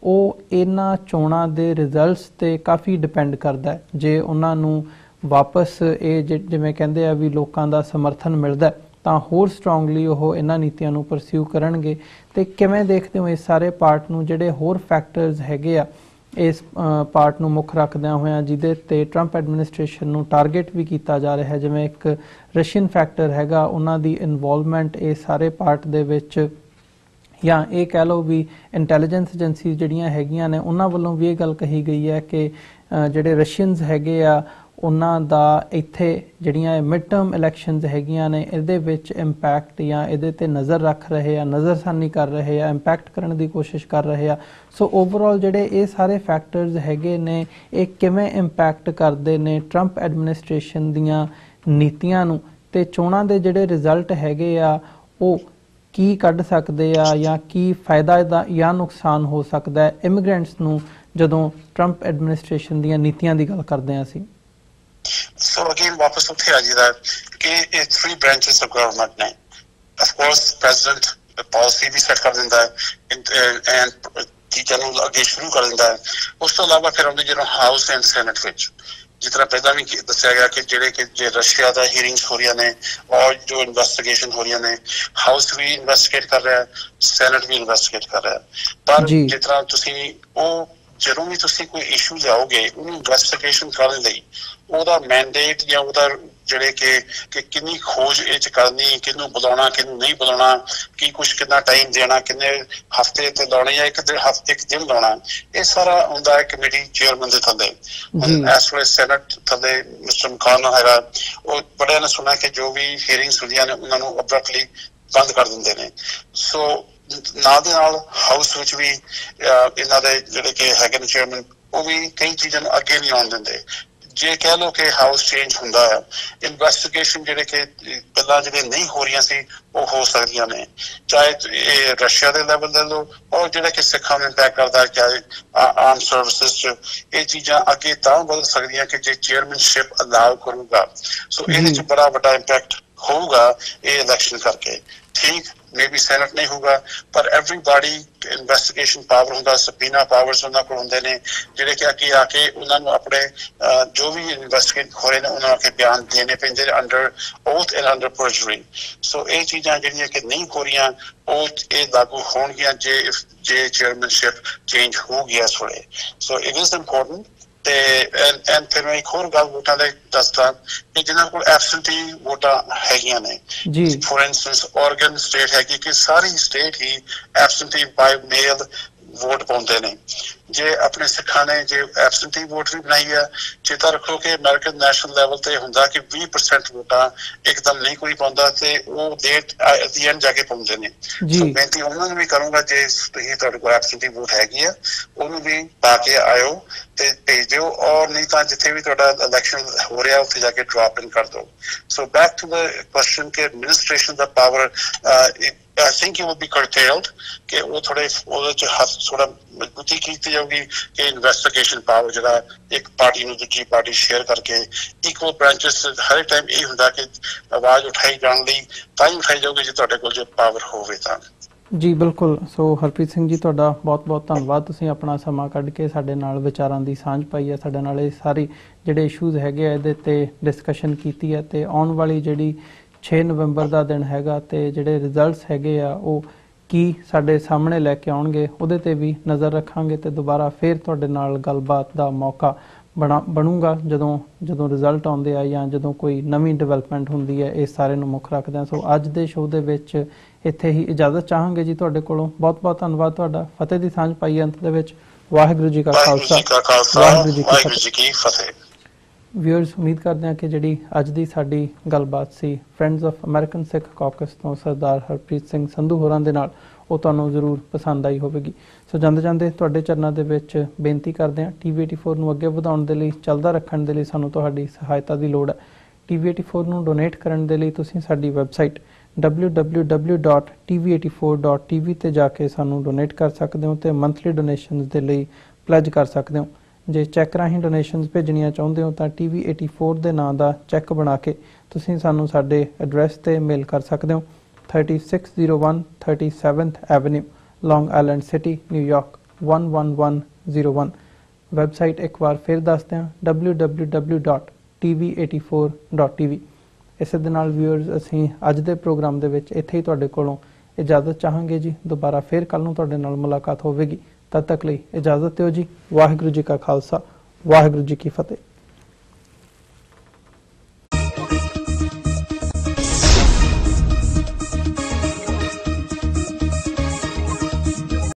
ਉਹ ਇਹਨਾਂ ਚੋਣਾਂ ਦੇ ਰਿਜ਼ਲਟਸ ਤੇ ਕਾਫੀ ਡਿਪੈਂਡ ਕਰਦਾ ਹੈ। ਜੇ ਉਹਨਾਂ ਨੂੰ ਵਾਪਸ ਇਹ ਜਿਵੇਂ ਕਹਿੰਦੇ ਆ ਵੀ ਲੋਕਾਂ ਦਾ ਸਮਰਥਨ ਮਿਲਦਾ ਤਾਂ ਹੋਰ ਸਟਰੋਂਗਲੀ ਉਹ ਇਹਨਾਂ ਨੀਤੀਆਂ ਨੂੰ ਪਰਸਿਊ ਕਰਨਗੇ। ਤੇ ਕਿਵੇਂ ਦੇਖਦੇ ਹੋ ਇਸ ਸਾਰੇ ਪਾਰਟ ਨੂੰ, ਜਿਹੜੇ ਹੋਰ ਫੈਕਟਰਸ ਹੈਗੇ ਆ ਇਸ ਪਾਰਟ ਨੂੰ ਮੁੱਖ ਰੱਖਦਿਆਂ ਹੋਇਆਂ ਜਿਹਦੇ ਤੇ ਟਰੰਪ ਐਡਮਿਨਿਸਟ੍ਰੇਸ਼ਨ ਨੂੰ ਟਾਰਗੇਟ ਵੀ ਕੀਤਾ ਜਾ ਰਿਹਾ ਹੈ, ਜਿਵੇਂ ਇੱਕ ਰਸ਼ੀਅਨ ਫੈਕਟਰ ਹੈਗਾ, ਉਹਨਾਂ ਦੀ ਇਨਵੋਲਵਮੈਂਟ ਇਸ ਸਾਰੇ ਪਾਰਟ ਦੇ ਵਿੱਚ, ਜਾਂ ਇਹ ਕਹਿ ਲਓ ਵੀ ਇੰਟੈਲੀਜੈਂਸ ਏਜੰਸੀ ਜਿਹੜੀਆਂ ਹੈਗੀਆਂ ਨੇ ਉਹਨਾਂ ਵੱਲੋਂ ਵੀ ਇਹ ਗੱਲ ਕਹੀ ਗਈ ਹੈ ਕਿ ਜਿਹੜੇ ਰਸ਼ੀਅਨਸ ਹੈਗੇ ਆ ਉਹਨਾਂ ਦਾ ਇੱਥੇ ਜਿਹੜੀਆਂ ਮਿਡ ਟਰਮ ਇਲੈਕਸ਼ਨਸ ਹੈਗੀਆਂ ਨੇ ਇਹਦੇ ਵਿੱਚ ਇੰਪੈਕਟ ਜਾਂ ਇਹਦੇ ਤੇ ਨਜ਼ਰ ਰੱਖ ਰਹੇ ਆ, ਨਜ਼ਰਸਾਨੀ ਕਰ ਰਹੇ ਆ, ਇੰਪੈਕਟ ਕਰਨ ਦੀ ਕੋਸ਼ਿਸ਼ ਕਰ ਰਹੇ ਆ। ਸੋ ਓਵਰਆਲ ਜਿਹੜੇ ਇਹ ਸਾਰੇ ਫੈਕਟਰਸ ਹੈਗੇ ਨੇ ਇਹ ਕਿਵੇਂ ਇੰਪੈਕਟ ਕਰਦੇ ਨੇ ਟਰੰਪ ਐਡਮਿਨਿਸਟ੍ਰੇਸ਼ਨ ਦੀਆਂ ਨੀਤੀਆਂ ਨੂੰ, ਤੇ ਚੋਣਾਂ ਦੇ ਜਿਹੜੇ ਰਿਜ਼ਲਟ ਹੈਗੇ ਆ ਉਹ ਕੀ ਕੱਢ ਸਕਦੇ ਆ ਜਾਂ ਕੀ ਫਾਇਦਾ ਦਾ ਜਾਂ ਨੁਕਸਾਨ ਹੋ ਸਕਦਾ ਹੈ ਇਮੀਗ੍ਰੈਂਟਸ ਨੂੰ ਜਦੋਂ ਟਰੰਪ ਐਡਮਿਨਿਸਟ੍ਰੇਸ਼ਨ ਦੀਆਂ ਨੀਤੀਆਂ ਦੀ ਗੱਲ ਕਰਦੇ ਹਾਂ ਅਸੀਂ। So again, ਵਾਪਸ ਉੱਥੇ ਆ ਜਾਂਦਾ ਕਿ ਇਹ 3 branches of government ਨੇ। Of course, president policy we set ਕਰ ਦਿੰਦਾ ਹੈ and ਚੀਜ਼ਾਂ ਨੂੰ ਅੱਗੇ ਸ਼ੁਰੂ ਕਰ ਦਿੰਦਾ ਹੈ। ਉਸ ਤੋਂ ਇਲਾਵਾ ਫਿਰ ਆਉਂਦੇ ਜਦੋਂ ਹਾਊਸ ਐਂਡ ਸੈਨੇਟ ਵਿੱਚ, ਜਿਸ ਤਰ੍ਹਾਂ ਪਹਿਲਾਂ ਵੀ ਦੱਸਿਆ ਗਿਆ ਕਿ ਜਿਹੜੇ ਕਿ ਜੇ ਰਸ਼ੀਆ ਦਾ ਹੀਅਰਿੰਗਸ ਹੋ ਰਹੀਆਂ ਨੇ ਔਰ ਜੋ ਇਨਵੈਸਟੀਗੇਸ਼ਨ ਹੋ ਰਹੀਆਂ ਨੇ, ਹਾਊਸ ਵੀ ਇਨਵੈਸਟੀਗੇਟ ਕਰ ਰਿਹਾ, ਸੈਨੇਟ ਵੀ ਇਨਵੈਸਟੀਗੇਟ ਕਰ ਰਿਹਾ। ਪਰ ਜਿਸ ਤਰ੍ਹਾਂ ਤੁਸੀਂ ਉਹ ਜਦੋਂ ਵੀ ਤੁਸੀਂ ਕੋਈ ਇਸ਼ੂ ਲਿਆਓਗੇ ਉਹਨੂੰ ਇਨਵੈਸਟੀਗੇਸ਼ਨ ਕਰਨ ਲਈ ਉਹਦਾ ਮੈਂਡੇਟ ਜਾਂ ਉਹਦਾ ਜਿਹੜੇ ਕਿ ਕਿੰਨੀ ਖੋਜ ਇਹ 'ਚ ਕਰਨੀ, ਕਿਹਨੂੰ ਬੁਲਾਉਣਾ, ਕਿਹਨੂੰ ਨਹੀਂ ਬੁਲਾਉਣਾ, ਕੀ ਕੁਛ ਕਿੰਨਾ ਟਾਈਮ ਦੇਣਾ, ਕਿੰਨੇ ਹਫ਼ਤੇ ਤੇ ਲਾਉਣੇ ਜਾਂ ਇੱਕ ਦਿਨ ਲਾਉਣਾ, ਇਹ ਸਾਰਾ ਆਉਂਦਾ ਹੈ ਕਮੇਟੀ ਚੇਅਰਮੈਨ ਦੇ ਥੱਲੇ। ਇਸ ਵੇਲੇ ਸੈਨੇਟ ਥੱਲੇ ਮਿਸਟਰ ਮਕਾਨਲ ਹੈਗਾ, ਉਹ ਬੜਿਆਂ ਨੇ ਸੁਣਿਆ ਕਿ ਜੋ ਵੀ ਹੀਅਰਿੰਗਸ ਹੁੰਦੀਆਂ ਨੇ ਉਹਨਾਂ ਨੂੰ ਅਬਰਪਟਲੀ ਬੰਦ ਕਰ ਦਿੰਦੇ ਨੇ। ਸੋ ਨਾਲ ਦੇ ਨਾਲ ਹਾਊਸ ਵਿੱਚ ਵੀ ਇਹਨਾਂ ਦੇ ਜਿਹੜੇ ਕਿ ਹੈਗੇ ਨੇ ਚੇਅਰਮੈਨ, ਉਹ ਵੀ ਕਈ ਚੀਜ਼ਾਂ ਨੂੰ ਅੱਗੇ ਨਹੀਂ ਆਉਣ ਦਿੰਦੇ। ਜੇ ਕਹਿ ਲਓ ਕਿ ਹਾਊਸ ਚੇਂਜ ਹੁੰਦਾ ਹੈ, ਇਨਵੈਸਟੀਗੇਸ਼ਨ ਜਿਹੜੇ ਕਿ ਪਹਿਲਾਂ ਜਿਹੜੇ ਨਹੀਂ ਹੋ ਰਹੀਆਂ ਸੀ ਉਹ ਹੋ ਸਕਦੀਆਂ ਨੇ, ਚਾਹੇ ਇਹ ਰਸ਼ੀਆ ਦੇ ਲੈਵਲ ਲੈ ਲਓ ਔਰ ਜਿਹੜਾ ਕਿ ਸਿੱਖਾਂ ਨੂੰ ਇੰਪੈਕਟ ਕਰਦਾ, ਚਾਹੇ ਆਰਮ ਸਰਵਿਸਿਜ਼ 'ਚ, ਇਹ ਚੀਜ਼ਾਂ ਅੱਗੇ ਤਾਂ ਬਦਲ ਸਕਦੀਆਂ ਕਿ ਜੇ ਚੇਅਰਮੈਨਸ਼ਿਪ ਅਲਾਉ ਕਰੂਗਾ। ਸੋ ਇਹਦੇ 'ਚ ਬੜਾ ਵੱਡਾ ਇੰਪੈਕਟ ਹੋਊਗਾ ਇਹ ਇਲੈਕਸ਼ਨ ਕਰਕੇ। ਠੀਕ ਮੇਬੀ ਸੈਨੇਟ ਨਹੀਂ ਹੋਊਗਾ ਪਰ ਐਵਰੀਬਾਡੀ ਇਨਵੈਸਟੀਗੇਸ਼ਨ ਪਾਵਰ ਹੁੰਦਾ, ਸਬੀਨਾ ਪਾਵਰਸ ਉਹਨਾਂ ਕੋਲ ਹੁੰਦੇ ਨੇ ਜਿਹੜੇ ਕਿ ਅੱਗੇ ਆ ਕੇ ਉਹਨਾਂ ਨੂੰ ਆਪਣੇ ਜੋ ਵੀ ਇਨਵੈਸਟੀਗੇਟ ਹੋ ਰਹੇ ਨੇ ਉਹਨਾਂ ਨੂੰ ਆ ਕੇ ਬਿਆਨ ਦੇਣੇ ਪੈਂਦੇ ਨੇ ਅੰਡਰ ਓਥ ਐਂਡ ਅੰਡਰ ਪਰਜੂਰੀ। ਸੋ ਇਹ ਚੀਜ਼ਾਂ ਜਿਹੜੀਆਂ ਕਿ ਨਹੀਂ ਹੋ ਰਹੀਆਂ ਉਹ ਇਹ ਲਾਗੂ ਹੋਣਗੀਆਂ ਜੇ ਚੇਅਰਮੈਨਸ਼ਿਪ ਚੇਂਜ ਹੋ ਗਿਆ ਇਸ ਵੇਲੇ। So it is important. ਤੇ ਫਿਰ ਮੈਂ ਇੱਕ ਹੋਰ ਗੱਲ ਵੋਟਾਂ ਦੇ ਦੱਸਦਾ ਕਿ ਜਿਹਨਾਂ ਕੋਲ ਐਬਸੈਂਟੀ ਵੋਟਾਂ ਹੈਗੀਆਂ ਨੇ, ਫੋਰ ਇੰਸਟੈਂਸ ਓਰਗਨ ਸਟੇਟ ਹੈਗੀ ਕਿ ਸਾਰੀ ਸਟੇਟ ਹੀ ਐਬਸੈਂਟੀ ਬਾਈ ਮੇਲ ਵੋਟ ਪਾਉਂਦੇ ਨੇ। ਜੇ ਆਪਣੇ ਸਿੱਖਾਂ ਨੇ ਜੇ ਐਬਸੈਂਟੀ ਵੋਟ ਵੀ ਬਣਾਈ ਆ, ਚੇਤਾ ਰੱਖੋ ਕਿ ਅਮਰੀਕਨ ਨੈਸ਼ਨਲ ਲੈਵਲ ਤੇ ਹੁੰਦਾ ਕਿ 20% ਵੋਟਾਂ ਇੱਕਦਮ ਨਹੀਂ ਕੋਈ ਪਾਉਂਦਾ ਤੇ ਉਹ ਡੇਟ ਐਟ ਦੀ ਐਂਡ ਜਾ ਕੇ ਪਾਉਂਦੇ ਨੇ। ਸੋ ਬੇਨਤੀ ਉਹਨਾਂ ਨੂੰ ਵੀ ਕਰੂੰਗਾ ਜੇ ਤੁਸੀਂ ਤੁਹਾਡੇ ਕੋਲ ਐਬਸੈਂਟੀ ਵੋਟ ਹੈਗੀ ਆ ਉਹਨੂੰ ਵੀ ਪਾ ਕੇ ਆਇਓ ਤੇ ਭੇਜ ਦਿਓ, ਔਰ ਨਹੀਂ ਤਾਂ ਜਿੱਥੇ ਵੀ ਤੁਹਾਡਾ ਇਲੈਕਸ਼ਨ ਹੋ ਰਿਹਾ ਉੱਥੇ ਜਾ ਕੇ ਡ੍ਰੌਪ ਇਨ ਕਰ ਦਿਓ। So back to the question ਕਿ administration the power I think it will be curtailed ਕਿ ਉਹ ਥੋੜੇ ਉਹਦੇ 'ਚ ਥੋੜਾ ਮਜ਼ਬੂਤੀ ਕੀਤੀ ਜਾਊਗੀ ਕਿ ਇਨਵੈਸਟੀਗੇਸ਼ਨ ਪਾਵਰ ਜਿਹੜਾ ਇੱਕ ਪਾਰਟੀ ਨੂੰ ਦੂਜੀ ਪਾਰਟੀ ਸ਼ੇਅਰ ਕਰਕੇ ਇਕੁਅਲ ਬ੍ਰਾਂਚਸ ਹਰ ਟਾਈਮ ਇਹ ਹੁੰਦਾ ਕਿ ਆਵਾਜ਼ ਉਠਾਈ ਜਾਣ ਲਈ ਤਾਂ ਹੀ ਉਠਾਈ ਜਾਊਗੀ ਜੇ ਤੁਹਾਡੇ ਕੋਲ ਜੇ ਪਾਵਰ ਹੋਵੇ ਤਾਂ। ਜੀ ਬਿਲਕੁਲ। ਸੋ ਹਰਪ੍ਰੀਤ ਸਿੰਘ ਜੀ ਤੁਹਾਡਾ ਬਹੁਤ-ਬਹੁਤ ਧੰਨਵਾਦ, ਤੁਸੀਂ ਆਪਣਾ ਸਮਾਂ ਕੱਢ ਕੇ ਸਾਡੇ ਨਾਲ ਵਿਚਾਰਾਂ ਦੀ ਸਾਂਝ ਪਾਈ ਹੈ, ਸਾਡੇ ਨਾਲ ਇਹ ਸਾਰੀ ਜਿਹੜੇ ਇਸ਼ੂਜ਼ ਹੈਗੇ ਆ ਇਹਦੇ ਤੇ ਡਿਸਕਸ਼ਨ ਕੀਤੀ ਹੈ। ਤੇ ਆਉਣ ਵਾਲੀ ਜਿਹੜੀ 6 ਨਵੰਬਰ ਦਾ ਦਿਨ ਹੈਗਾ ਤੇ ਜਿਹੜੇ ਰਿਜ਼ਲਟਸ ਹੈਗੇ ਆ ਉਹ ਕੀ ਸਾਡੇ ਸਾਹਮਣੇ ਲੈ ਕੇ ਆਉਣਗੇ ਉਹਦੇ ਤੇ ਵੀ ਨਜ਼ਰ ਰੱਖਾਂਗੇ ਤੇ ਦੁਬਾਰਾ ਫਿਰ ਤੁਹਾਡੇ ਨਾਲ ਗੱਲਬਾਤ ਦਾ ਮੌਕਾ ਬਣੂਗਾ ਜਦੋਂ ਰਿਜ਼ਲਟ ਆਉਂਦੇ ਆ ਜਾਂ ਜਦੋਂ ਕੋਈ ਨਵੀਂ ਡਿਵੈਲਪਮੈਂਟ ਹੁੰਦੀ ਹੈ। ਇਸ ਸਾਰੇ ਨੂੰ ਮੁੱਖ ਰੱਖਦੇ ਹਾਂ। ਸੋ ਅੱਜ ਦੇ ਸ਼ੋਅ ਦੇ ਵਿੱਚ ਇੱਥੇ ਹੀ ਇਜਾਜ਼ਤ ਚਾਹਾਂਗੇ ਜੀ ਤੁਹਾਡੇ ਕੋਲੋਂ। ਬਹੁਤ-ਬਹੁਤ ਧੰਨਵਾਦ ਤੁਹਾਡਾ। ਫਤਿਹ ਦੀ ਸਾਂਝ ਪਾਈ ਅੰਤ ਦੇ ਵਿੱਚ। ਵਾਹਿਗੁਰੂ ਜੀ ਕਾ ਖਾਲਸਾ, ਵਾਹਿਗੁਰੂ ਜੀ ਕੀ ਫਤਿਹ। ਵਿਊਅਰਸ, ਉਮੀਦ ਕਰਦੇ ਹਾਂ ਕਿ ਜਿਹੜੀ ਅੱਜ ਦੀ ਸਾਡੀ ਗੱਲਬਾਤ ਸੀ friends of American Sikh caucus ਤੋਂ ਸਰਦਾਰ ਹਰਪ੍ਰੀਤ ਸਿੰਘ ਸੰਧੂ ਹੋਰਾਂ ਦੇ ਨਾਲ, ਉਹ ਤੁਹਾਨੂੰ ਜ਼ਰੂਰ ਪਸੰਦ ਆਈ ਹੋਵੇਗੀ। ਸੋ ਜਾਂਦੇ ਤੁਹਾਡੇ ਚਰਨਾਂ ਦੇ ਵਿੱਚ ਬੇਨਤੀ ਕਰਦੇ ਹਾਂ TV84 ਨੂੰ ਅੱਗੇ ਵਧਾਉਣ ਦੇ ਲਈ, ਚੱਲਦਾ ਰੱਖਣ ਦੇ ਲਈ ਸਾਨੂੰ ਤੁਹਾਡੀ ਸਹਾਇਤਾ ਦੀ ਲੋੜ ਹੈ। TV84 ਨੂੰ ਡੋਨੇਟ ਕਰਨ ਦੇ ਲਈ ਤੁਸੀਂ ਸਾਡੀ ਵੈਬਸਾਈਟ www.tv84.tv ਤੇ ਜਾ ਕੇ ਸਾਨੂੰ ਡੋਨੇਟ ਕਰ ਸਕਦੇ ਹੋ ਤੇ ਮੰਥਲੀ ਡੋਨੇਸ਼ਨਸ ਦੇ ਲਈ ਪਲੈਜ ਕਰ ਸਕਦੇ ਹੋ। ਜੇ ਚੈੱਕ ਰਾਹੀਂ ਡੋਨੇਸ਼ਨਸ ਭੇਜਣੀਆਂ ਚਾਹੁੰਦੇ ਹੋ ਤਾਂ TV84 ਦੇ ਨਾਂ ਦਾ ਚੈੱਕ ਬਣਾ ਕੇ ਤੁਸੀਂ ਸਾਨੂੰ ਸਾਡੇ ਐਡਰੈਸ ਤੇ ਮੇਲ ਕਰ ਸਕਦੇ ਹੋ। 3601 37th Avenue, Long Island City, New York 11101। Website ਇੱਕ ਵਾਰ ਫਿਰ ਦੱਸਦੇ ਹਾਂ www.tv84.tv। ਇਸੇ ਦੇ ਨਾਲ ਵਿਊਅਰਸ ਅਸੀਂ ਅੱਜ ਦੇ ਪ੍ਰੋਗਰਾਮ ਦੇ ਵਿੱਚ ਇੱਥੇ ਹੀ ਤੁਹਾਡੇ ਕੋਲੋਂ ਇਜਾਜ਼ਤ ਚਾਹਾਂਗੇ ਜੀ। ਦੁਬਾਰਾ ਫਿਰ ਕੱਲ੍ਹ ਨੂੰ ਤੁਹਾਡੇ ਨਾਲ ਮੁਲਾਕਾਤ ਹੋਵੇਗੀ। ਤਦ ਤੱਕ ਲਈ ਇਜਾਜ਼ਤ ਦਿਓ ਜੀ। ਵਾਹਿਗੁਰੂ ਜੀ ਕਾ ਖਾਲਸਾ, ਵਾਹਿਗੁਰੂ ਜੀ ਕੀ ਫਤਿਹ।